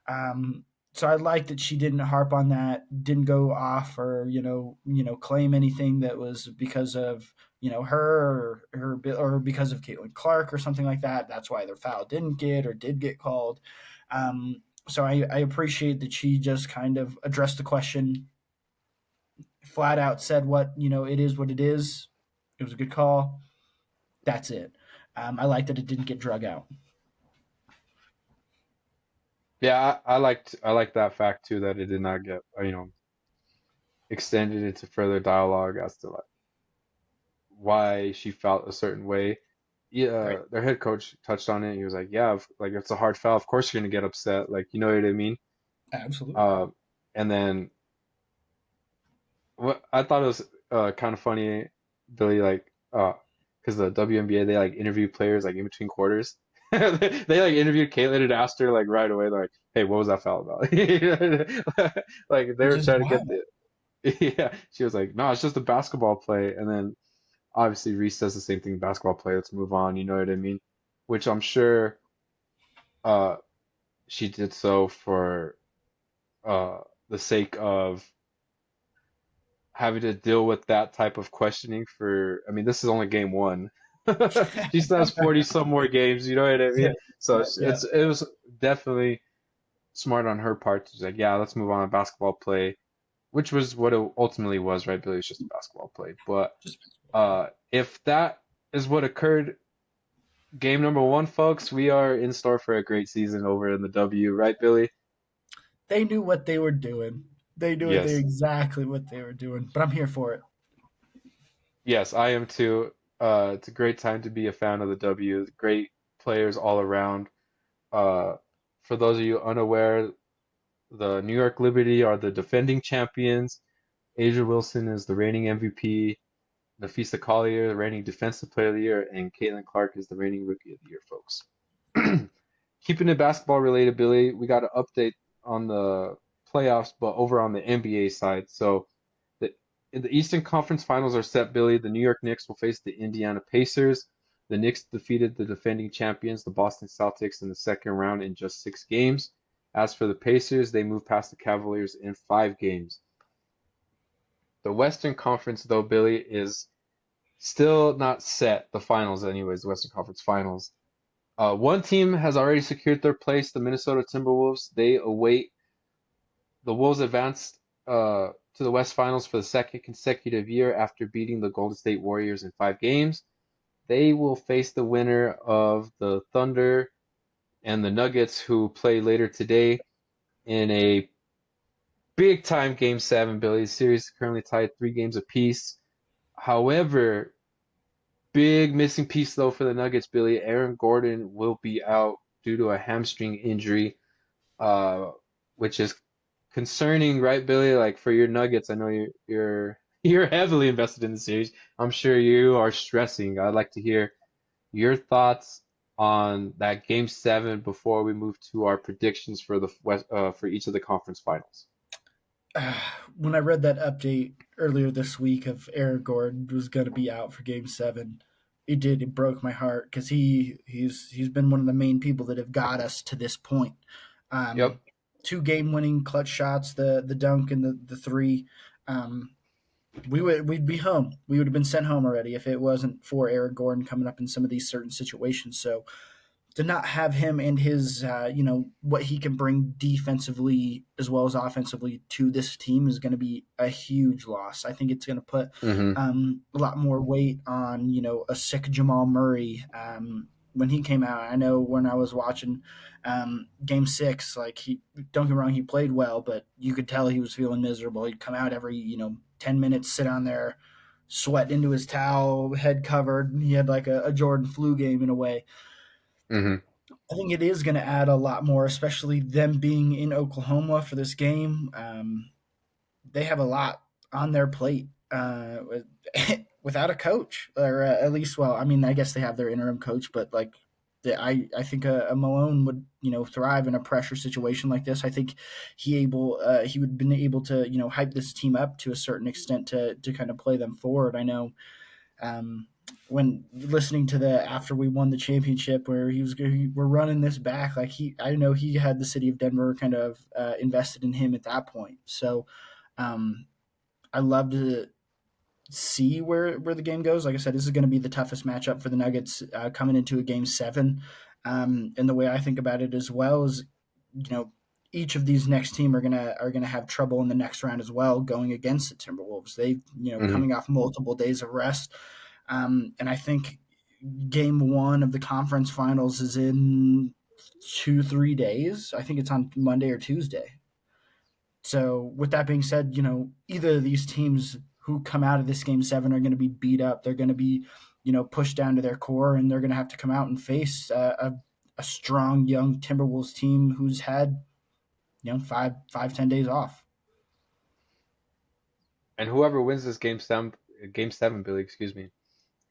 Um, so I like that she didn't harp on that, didn't go off or claim anything that was because of her or because of Caitlin Clark or something like that. That's why their foul didn't get or did get called. So I appreciate that she just kind of addressed the question, flat out said it is what it is. It was a good call. That's it. I like that it didn't get drug out. Yeah, I liked that fact too that it did not get extended into further dialogue as to like why she felt a certain way. Yeah, Right. their head coach touched on it. He was like, "Yeah, like it's a hard foul. Of course you're gonna get upset. Like you know what I mean." Absolutely. Uh, and then what I thought it was kind of funny, Billy, like because the WNBA they like interview players like in between quarters. They like interviewed Caitlyn and asked her like right away, like, "Hey, what was that foul about?" Like they Which were is trying to get wild. the yeah. She was like, "No, it's just a basketball play." And then obviously Reese says the same thing, basketball play. Let's move on. You know what I mean? Which I'm sure uh she did so for uh the sake of having to deal with that type of questioning for, I mean, this is only game one. She still has 40 some more games, you know what I Yeah, mean? So yeah, yeah. it was definitely smart on her part to just like, yeah, let's move on to basketball play, which was what it ultimately was, right, Billy? It's just a basketball play. But Just basketball play. if that is what occurred game number one, folks, we are in store for a great season over in the W, right, Billy? They knew what they were doing. They knew Yes. exactly what they were doing. But I'm here for it. Yes, I am too. It's a great time to be a fan of the W. Great players all around. Uh, for those of you unaware, the New York Liberty are the defending champions. Asia Wilson is the reigning MVP. Nafisa Collier, the reigning Defensive Player of the Year, and Caitlin Clark is the reigning Rookie of the Year, folks. Keeping it basketball related, Billy, we got an update on the playoffs, but over on the NBA side. So the the Eastern Conference Finals are set, Billy. The New York Knicks will face the Indiana Pacers. The Knicks defeated the defending champions, the Boston Celtics, in the second round in just 6 games. As for the Pacers, they moved past the Cavaliers in 5 games. The Western Conference, though, Billy, is Still not set, the finals anyways, the Western Conference Finals. One team has already secured their place, the Minnesota Timberwolves. They await the Wolves advanced to the West Finals for the second consecutive year after beating the Golden State Warriors in 5 games. They will face the winner of the Thunder and the Nuggets, who play later today in a big time Game 7, Billy. The series is currently tied 3 games apiece. However, big missing piece though for the Nuggets, Billy. Aaron Gordon will be out due to a hamstring injury, uh, which is concerning, right, Billy? Like for your Nuggets, I know you're you're heavily invested in the series. I'm sure you are stressing. I'd like to hear your thoughts on that Game 7 before we move to our predictions for the West, for each of the conference finals. When I read that update earlier this week of Aaron Gordon was going to be out for Game 7, it broke my heart because he's been one of the main people that have got us to this point. Yep. Um, 2 game winning clutch shots, the dunk and the three. Um, we'd be home. We would have been sent home already if it wasn't for Aaron Gordon coming up in some of these certain situations. So to not have him and his, what he can bring defensively as well as offensively to this team is going to be a huge loss. I think it's going to put Mm-hmm. a lot more weight on, a sick Jamal Murray. When he came out, I know when I was watching Game 6, like he, don't get me wrong, he played well, but you could tell he was feeling miserable. He'd come out every 10 minutes, sit on there, sweat into his towel, head covered. He had like a Jordan flu game in a way. Mm-hmm. I think it is going to add a lot more, especially them being in Oklahoma for this game. They have a lot on their plate without a coach, or at least, well, I mean, I guess they have their interim coach, but like, I think a Malone would thrive in a pressure situation like this. I think he would have been able to hype this team up to a certain extent to kind of play them forward. I know when listening to the after we won the championship where we're running this back, like I know he had the city of Denver kind of invested in him at that point. So um, I love to see where the game goes. Like I said, this is going to be the toughest matchup for the Nuggets coming into a Game 7. And the way I think about it as well is, you know, each of these next team are gonna have trouble in the next round as well, going against the Timberwolves. They Mm-hmm. coming off multiple days of rest, and I think Game 1 of the conference finals is in 2-3 days. I think it's on Monday or Tuesday. So with that being said, either of these teams who come out of this Game 7 are going to be beat up. They're going to be, pushed down to their core, and they're going to have to come out and face a strong young Timberwolves team who's had 5, 10 days off. And whoever wins this Game 7, Billy, excuse me,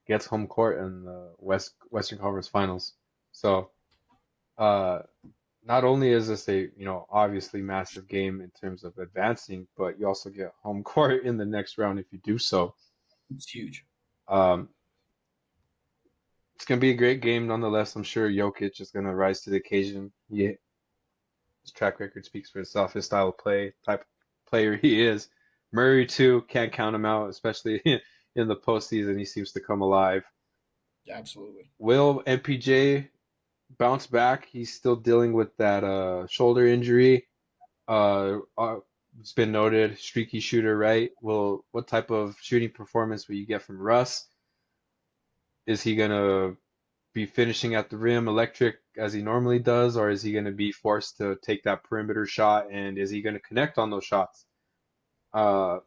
gets home court in the Western Conference Finals. So, uh, not only is this a, obviously massive game in terms of advancing, but you also get home court in the next round if you do so. It's huge. Um, it's gonna be a great game nonetheless. I'm sure Jokic is gonna rise to the occasion. His track record speaks for itself. His style of play, type of player he is. Murray too, can't count him out, especially in the postseason. He seems to come alive. Absolutely. Will MPJ bounce back? He's still dealing with that shoulder injury. It's been noted, streaky shooter, right? Well, what type of shooting performance will you get from Russ? Is he gonna be finishing at the rim electric as he normally does, or is he gonna be forced to take that perimeter shot? And is he gonna connect on those shots? Uh,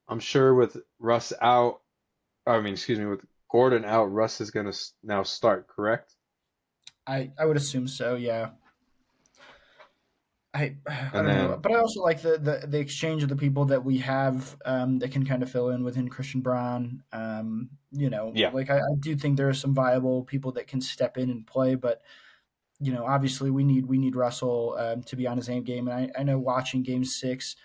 I'm sure with Russ out, I mean, excuse me, with Gordon out, Russ is gonna now start, correct? I would assume so. Yeah. I And don't know, then, but I also like the exchange of the people that we have that can kind of fill in within Christian Braun. yeah. Like I do think there are some viable people that can step in and play, but obviously we need Russell to be on his aim game. And I know watching Game 6,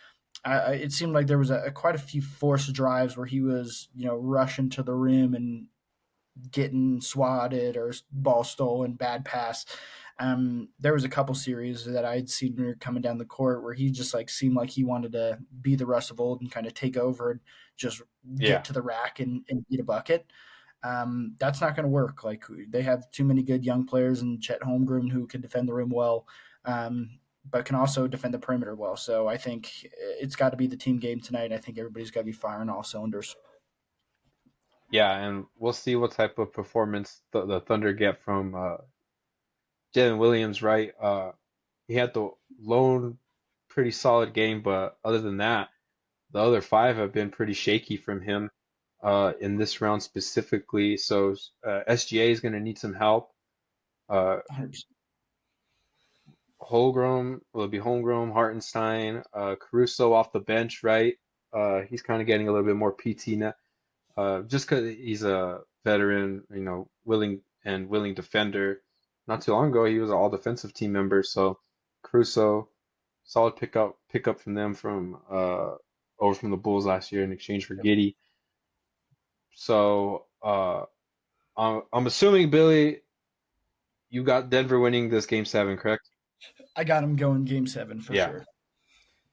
it seemed like there was quite a few forced drives where he was rushing to the rim and getting swatted or ball stolen, bad pass. There was a couple series that I'd seen her coming down the court where he just like seemed like he wanted to be the Russ of old and kind of take over and just get Yeah. to the rack and eat a bucket. That's not going to work. Like they have too many good young players and Chet Holmgren who can defend the rim well, but can also defend the perimeter well. So I think it's got to be the team game tonight. I think everybody's got to be firing all cylinders. Yeah, and we'll see what type of performance the Thunder get from Jalen Williams, right? He had the lone pretty solid game, but other than that, the other five have been pretty shaky from him in this round specifically. So SGA is going to need some help. Uh, 100%. Holmgren will be Holmgren, Hartenstein, Caruso off the bench, right? He's kind of getting a little bit more PT now, just because he's a veteran, willing defender. Not too long ago, he was an all defensive team member. So Caruso, solid pickup from them from over from the Bulls last year in exchange for Yep. Giddey. So I'm assuming Billy, you got Denver winning this game seven, correct? I got him going game seven for Yeah. sure.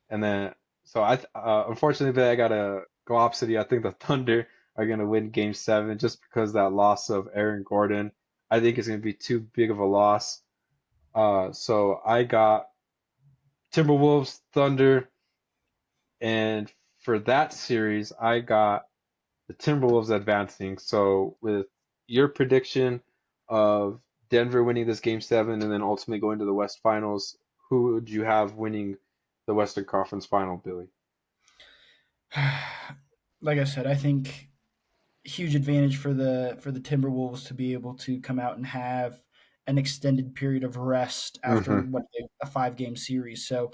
And then so unfortunately Billy, I gotta go opposite of you. I think the Thunder are gonna win game seven just because that loss of Aaron Gordon. I think it's gonna be too big of a loss. So I got Timberwolves, Thunder, and for that series, I got the Timberwolves advancing. So with your prediction of Denver winning this game seven and then ultimately going to the West Finals, who would you have winning the Western Conference Final, Billy? Like I said, I think huge advantage for the Timberwolves to be able to come out and have an extended period of rest after Hmm. a 5 game series. So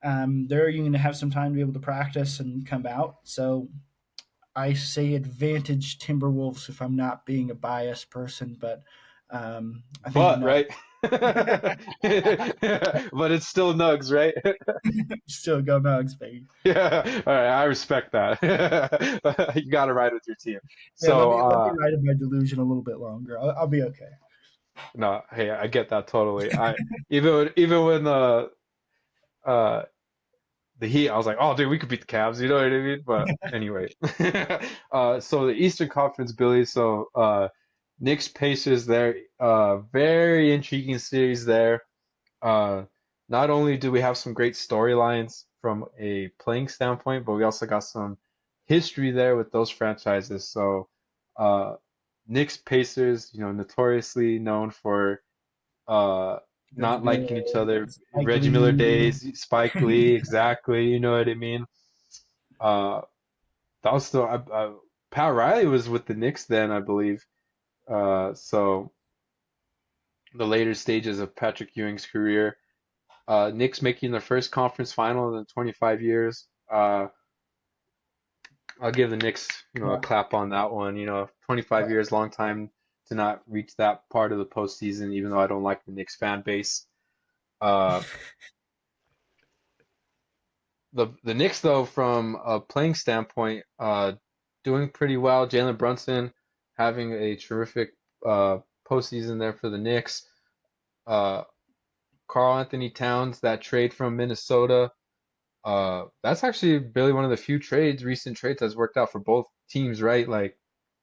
they're going to have some time to be able to practice and come out. So I say advantage Timberwolves if I'm not being a biased person, but I think the But Nuggets right, but it's still Nugs, right? still go Nugs, baby. Yeah, all right, I respect that. You got to ride with your team. Yeah, So, let me ride in my delusion a little bit longer. I'll be okay. no, hey, I get that totally. I even when uh the Heat, I was like, oh, dude, we could beat the Cavs. You know what I mean? But anyway, so the Eastern Conference, Billy. So, Knicks Pacers there. Very intriguing series there. Uh, Not only do we have some great storylines from a playing standpoint, but we also got some history there with those franchises. So, uh, Knicks Pacers, notoriously known for uh Reggie not liking each Miller, other. Spike Reggie Miller Lee. days, Spike Lee, exactly. You know what I mean? Uh, that was still Pat Riley was with the Knicks then, I believe. So the later stages of Patrick Ewing's career. Knicks making their first conference final in 25 years. I'll give the Knicks, a Yeah. clap on that one. 25 years, long time to not reach that part of the postseason, even though I don't like the Knicks fan base. Uh, the Knicks, though, from a playing standpoint, doing pretty well. Jalen Brunson having a terrific postseason there for the Knicks. Uh, Karl Anthony Towns, that trade from Minnesota. That's actually really one of the few recent trades that's worked out for both teams, right? Like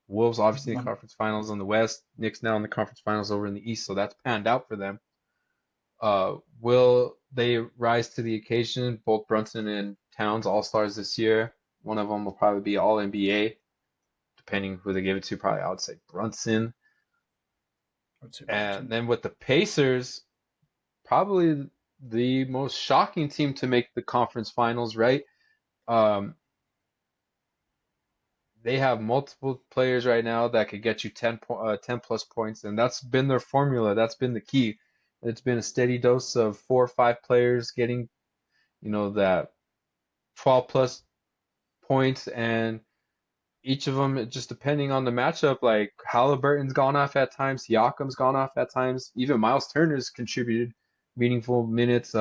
Wolves obviously in One- conference finals on the West, Knicks now in the conference finals over in the East, so that's panned out for them. Will they rise to the occasion? Both Brunson and Towns All-Stars this year. One of them will probably be All NBA, depending who they give it to. Probably I would say Brunson. I would say And Brunson. then with the Pacers, probably the most shocking team to make the conference finals, right? Um, they have multiple players right now that could get you 10 plus points, and that's been their formula. That's been the key. It's been a steady dose of 4 or 5 players getting, that 12 plus points, and each of them just depending on the matchup. Like Halliburton's gone off at times, Siakam's gone off at times, even Miles Turner's contributed meaningful minutes.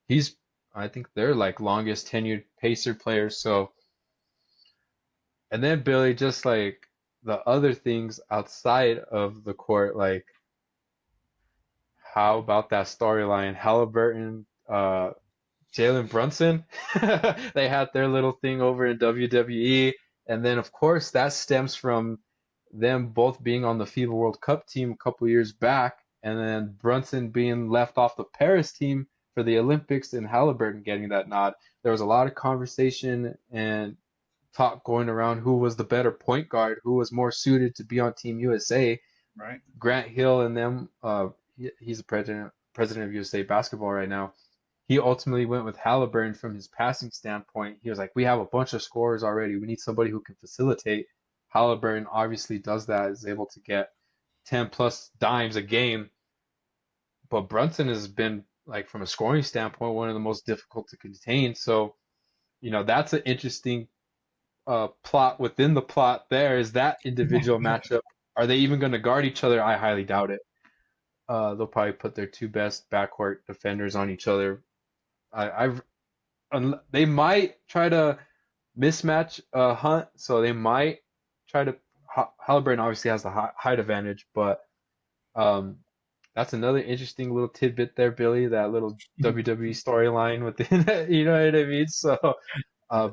He's, I think they're like longest tenured Pacer players. So, and then Billy, just like the other things outside of the court, like How about that storyline? Halliburton, Jalen Brunson, they had their little thing over in WWE. And then, of course, that stems from them both being on the FIBA World Cup team a couple years back, and then Brunson being left off the Paris team for the Olympics and Halliburton getting that nod. There was a lot of conversation and talk going around who was the better point guard, who was more suited to be on Team USA. Right. Grant Hill and them, he's the president of USA basketball right now. He ultimately went with Halliburton from his passing standpoint. He was like, we have a bunch of scorers already. We need somebody who can facilitate. Halliburton obviously does that, is able to get 10 plus dimes a game. But Brunson has been, like, from a scoring standpoint, one of the most difficult to contain. So, that's an interesting plot within the plot there is that individual matchup. Are they even going to guard each other? I highly doubt it. They'll probably put their two best backcourt defenders on each other. I've they might try to mismatch Hunt, so they might try to. Halliburton obviously has the height advantage, but um, that's another interesting little tidbit there, Billy. That little WWE storyline within it, you know what I mean? So,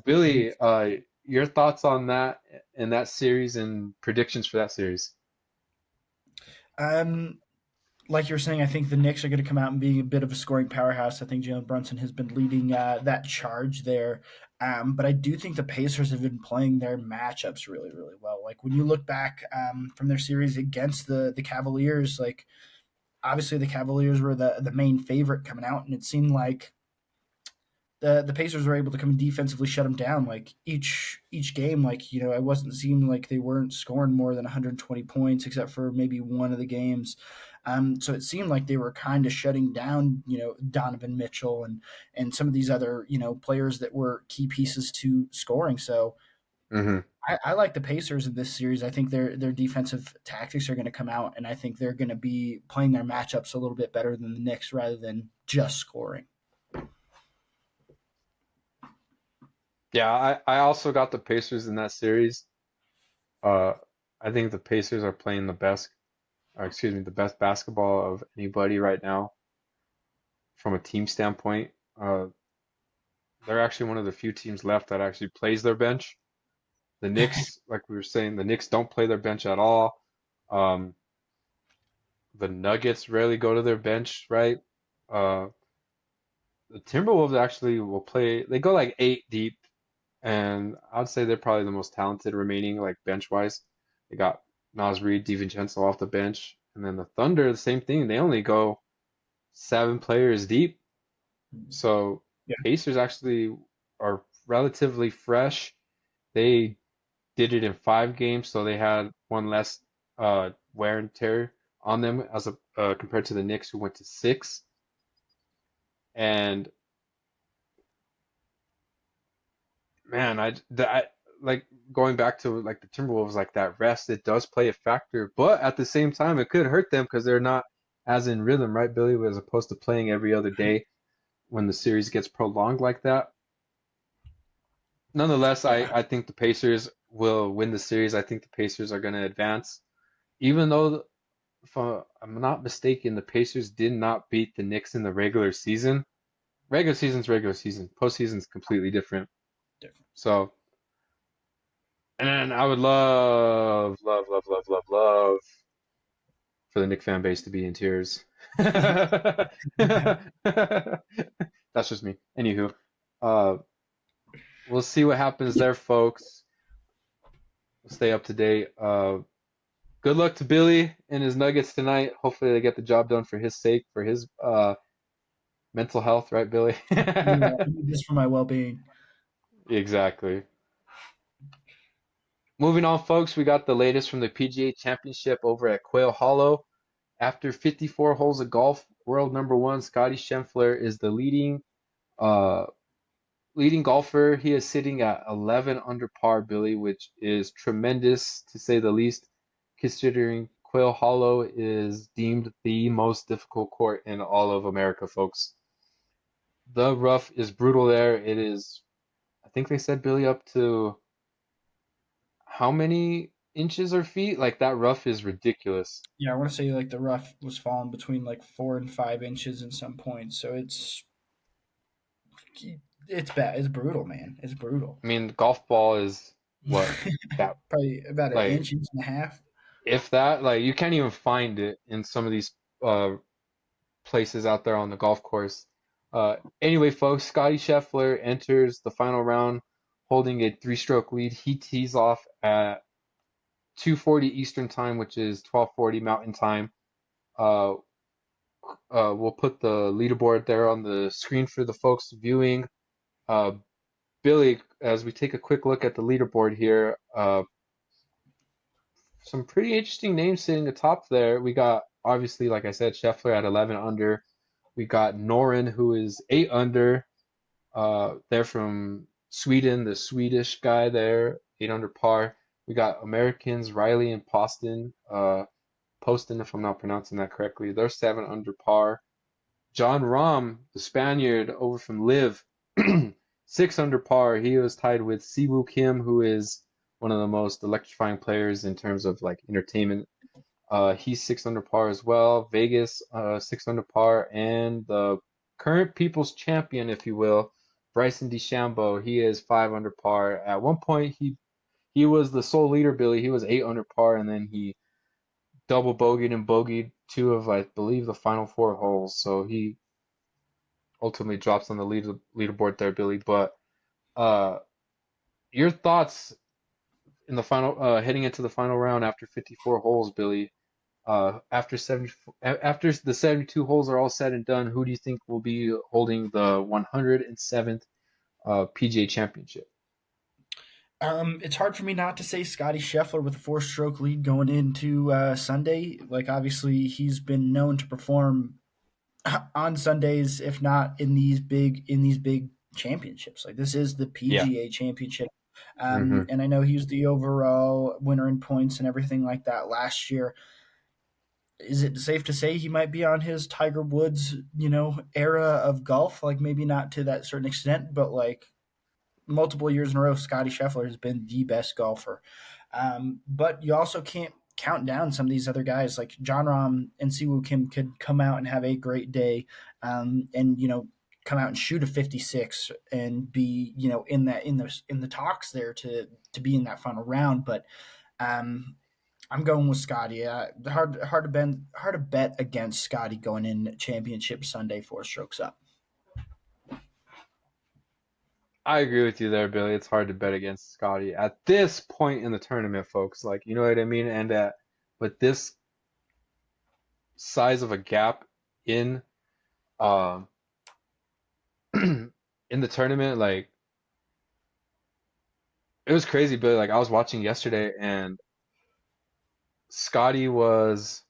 Billy, your thoughts on that and that series and predictions for that series? Um, like you were saying, I think the Knicks are going to come out and be a bit of a scoring powerhouse. I think Jalen Brunson has been leading that charge there. But I do think the Pacers have been playing their matchups really, really well. Like when you look back from their series against the Cavaliers, like obviously the Cavaliers were the main favorite coming out, and it seemed like the Pacers were able to come and defensively shut them down. Like each game, like it wasn't seeming like they weren't scoring more than 120 points, except for maybe one of the games. So it seemed like they were kind of shutting down, Donovan Mitchell and some of these other players that were key pieces to scoring. So Hmm. I like the Pacers in this series. I think their defensive tactics are going to come out, and I think they're going to be playing their matchups a little bit better than the Knicks rather than just scoring. Yeah, I also got the Pacers in that series. Uh, I think the Pacers are playing the best, or excuse me, the best basketball of anybody right now from a team standpoint. Uh, they're actually one of the few teams left that actually plays their bench. The Knicks, like we were saying, the Knicks don't play their bench at all. Um, the Nuggets rarely go to their bench, right? Uh, the Timberwolves actually will play. They go like eight deep, and I'd say they're probably the most talented remaining, like bench wise. They got Nas Reed, DiVincenzo off the bench, and then the Thunder, the same thing. They only go seven players deep. So Yeah. Pacers actually are relatively fresh. They did it in 5 games, so they had one less wear and tear on them as a compared to the Knicks who went to 6. And man, like going back to like the Timberwolves, like that rest, it does play a factor, but at the same time, it could hurt them because they're not as in rhythm, right, Billy, as opposed to playing every other day when the series gets prolonged like that. Nonetheless, Yeah. I think the Pacers will win the series. I think the Pacers are going to advance, even though, if I'm not mistaken, the Pacers did not beat the Knicks in the regular season. Regular season's regular season. Postseason's completely different. Different. So, and then I would love, love, love, love, love, love for the Knicks fan base to be in tears. That's just me. Anywho, uh, we'll see what happens there, folks. We'll stay up to date. Good luck to Billy and his Nuggets tonight. Hopefully, they get the job done for his sake, for his mental health, right, Billy? Yeah, I need this for my well-being. Exactly. Moving on, folks, we got the latest from the PGA Championship over at Quail Hollow. After 54 holes of golf, world number one Scotty Scheffler is the uh, leading golfer. He is sitting at 11 under par, Billy, which is tremendous to say the least, considering Quail Hollow is deemed the most difficult court in all of America, folks. The rough is brutal there. I think they said, Billy, up to how many inches or feet. Like that rough is ridiculous. Yeah, I want to say like the rough was falling between like 4 and 5 inches in some points. So it's bad. It's brutal, man. It's brutal. I mean, the golf ball is what that Probably about an like inch and a half. if that like you can't even find it in some of these uh places out there on the golf course. Anyway, folks, Scotty Scheffler enters the final round holding a three-stroke lead. He tees off at 2:40 Eastern time, which is 12:40 Mountain time. Uh, we'll put the leaderboard there on the screen for the folks viewing. Uh, Billy, as we take a quick look at the leaderboard here, some pretty interesting names sitting atop there. We got, obviously, like I said, Scheffler at 11 under. We got Noren, who is 8 under. They're from Sweden, the Swedish guy there, 8 under par. We got Americans, Riley and Poston, if I'm not pronouncing that correctly. They're 7 under par. John Rahm, the Spaniard over from Live, 6 under par. He was tied with Siwoo Kim, who is one of the most electrifying players in terms of like entertainment. He's 6 under par as well. Vegas, 6 under par, and the current people's champion, if you will, Bryson DeChambeau, he is 5 under par. At one point, he was the sole leader, Billy. He was 8 under par, and then he double bogeyed and bogeyed two of, I believe, the final four holes. So he ultimately drops on the leaderboard there, Billy. But uh, your thoughts in the final, heading into the final round after 54 holes, Billy? After the 72 holes are all said and done, who do you think will be holding the 107th PGA Championship? It's hard for me not to say Scotty Scheffler with a four-stroke lead going into Sunday. Like obviously he's been known to perform on Sundays, if not in these big championships. Like this is the Yeah. PGA Championship, Hmm. and I know he was the overall winner in points and everything like that last year. Is it safe to say he might be on his Tiger Woods, era of golf? Like maybe not to that certain extent, but like multiple years in a row, Scotty Scheffler has been the best golfer. But you also can't count down some of these other guys like John Rahm and Siwoo Kim could come out and have a great day, and come out and shoot a 56 and be in the talks there to be in that final round. But um, I'm going with Scotty. Hard to bet against Scotty going in championship Sunday 4 strokes up. I agree with you there, Billy. It's hard to bet against Scotty at this point in the tournament, folks. Like, you know what I mean? And with this size of a gap in um in the tournament, like it was crazy, Billy. Like I was watching yesterday, and Scotty was,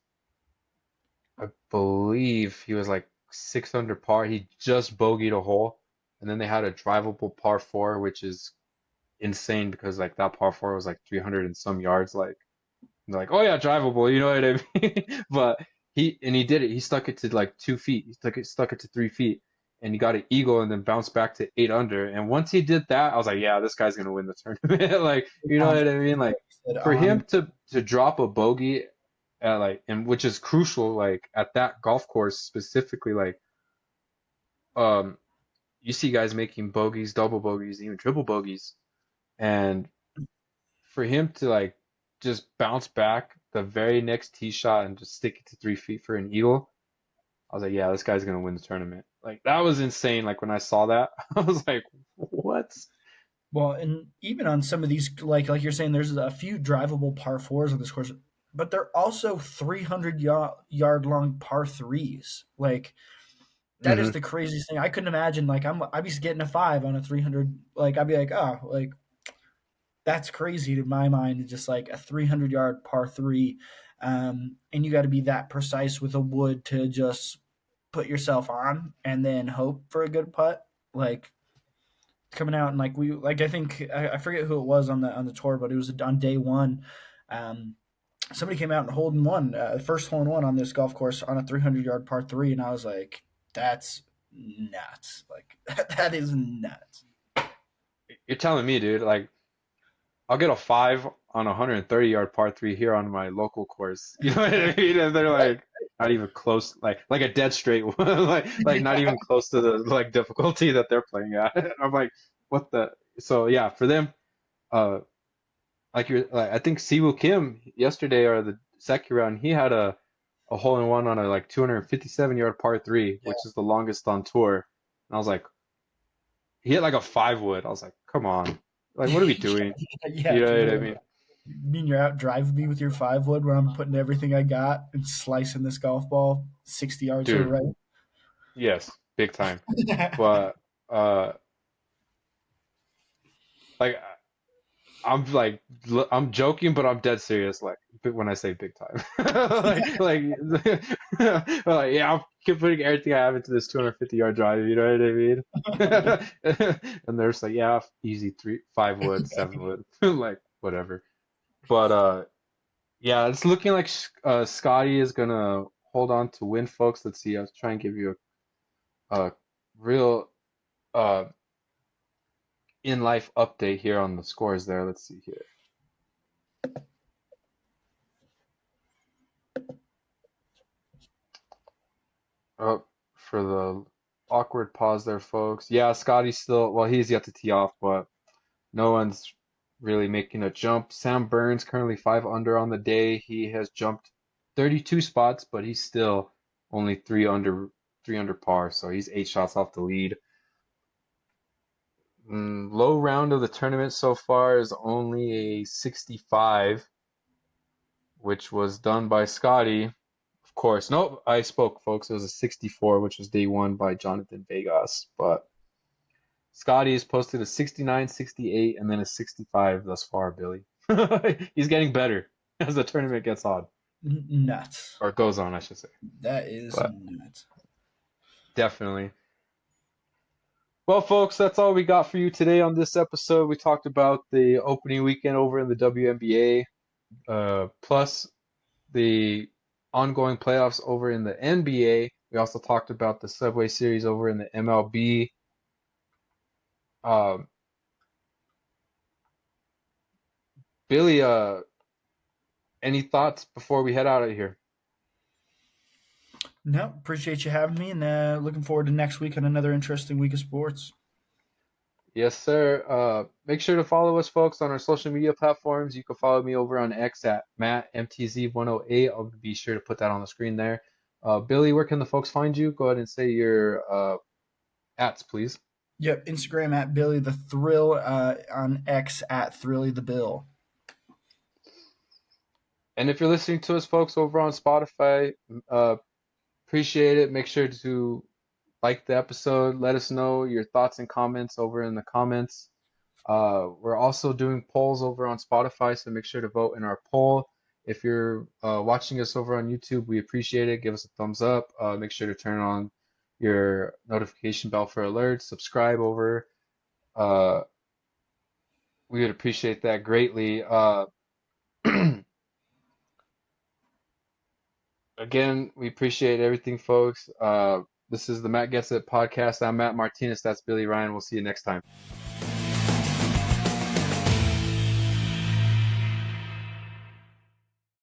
I believe, he was like 6 under par. He just bogeyed a hole, and then they had a drivable par four, which is insane because like that par four was like 300 and some yards. Like, oh yeah, drivable, you know what I mean? But he did it. He stuck it to like 2 feet. He stuck it to 3 feet, and he got an eagle and then bounced back to 8 under. And once he did that, I was like, yeah, this guy's gonna win the tournament. Like, you know what I mean? Confidence, Like like you said, for him on. to drop a bogey at like, and which is crucial, like at that golf course specifically, like um you see guys making bogeys, double bogeys, even triple bogeys, and for him to like just bounce back the very next tee shot and just stick it to 3 feet for an eagle, I was like, yeah, this guy's gonna win the tournament. Like that was insane. Like when I saw that, I was like, what? Well, and even on some of these, like you're saying, there's a few drivable par fours on this course, but they're also 300 yard long par threes. Like that is Hmm. the craziest thing. I couldn't imagine. Like I'd be getting a five on a 300. Like I'd be like, oh, like that's crazy to my mind. Just like a 300 yard par three, and you got to be that precise with a wood to just put yourself on and then hope for a good putt. Like coming out and I think I forget who it was on the tour, but it was on day one. Um, Somebody came out and hole in one, first hole in one on this golf course on a 300 yard par three, and I was like, that's nuts. Like that is nuts. You're telling me, dude. Like I'll get a five on a 130-yard par three here on my local course. You know what I mean? And they're like not even close, like a dead straight one, like not even close to the like difficulty that they're playing at. And I'm like, what the? So yeah, for them, uh, I think Siwoo Kim yesterday or the second round, he had a hole in one on a like 257-yard par three, which is the longest on tour. And I was like, he hit like a five wood. I was like, come on, like what are we doing? Yeah, You for know what I real. mean? You mean you're out driving me with your 5 wood where I'm putting everything I got and slicing this golf ball 60 yards to the Dude, right? yes, big time. But uh like like I'm joking, but I'm dead serious. Like when I say big time, like yeah, I'm keep putting everything I have into this 250-yard drive. You know what I mean? And they're just like, yeah, easy three, five wood, seven wood, like whatever. But yeah, it's looking like Scotty is gonna hold on to win, folks. Let's see. I'll try and give you a real uh in life update here on the scores there. Let's see here. Oh, for the awkward pause there, folks. Yeah, Scotty's still, well, he's yet to tee off, but no one's really making a jump. Sam Burns currently 5 under on the day. He has jumped 32 spots, but he's still only three under par, so he's 8 shots off the lead. Low round of the tournament so far is only a 65, which was done by Scotty. Of course, no, I spoke, folks. It was a 64, which was day one by Jonathan Vegas. But Scotty has posted a 69, 68, and then a 65 thus far, Billy. He's getting better as the tournament gets on, Nuts. or goes on, I should say. That is But nuts. definitely. Well, folks, that's all we got for you today on this episode. We talked about the opening weekend over in the WNBA, plus the ongoing playoffs over in the NBA. We also talked about the Subway Series over in the MLB. Um, Billy, any thoughts before we head out of here? No, appreciate you having me, and looking forward to next week on another interesting week of sports. Yes, sir. Make sure to follow us, folks, on our social media platforms. You can follow me over on X at MattMTZ108. I'll be sure to put that on the screen there. Billy, where can the folks find you? Go ahead and say your ats, please. Yep, Instagram at Billy the Thrill, on X at thrillythebill. And if you're listening to us, folks, over on Spotify, uh, appreciate it. Make sure to like the episode. Let us know your thoughts and comments over in the comments. We're also doing polls over on Spotify, so make sure to vote in our poll. If you're watching us over on YouTube, we appreciate it. Give us a thumbs up. Make sure to turn on your notification bell for alerts. Subscribe over. Uh, we would appreciate that greatly. Again, we appreciate everything, folks. This is the Matt Gets It podcast. I'm Matt Martinez. That's Billy Ryan. We'll see you next time.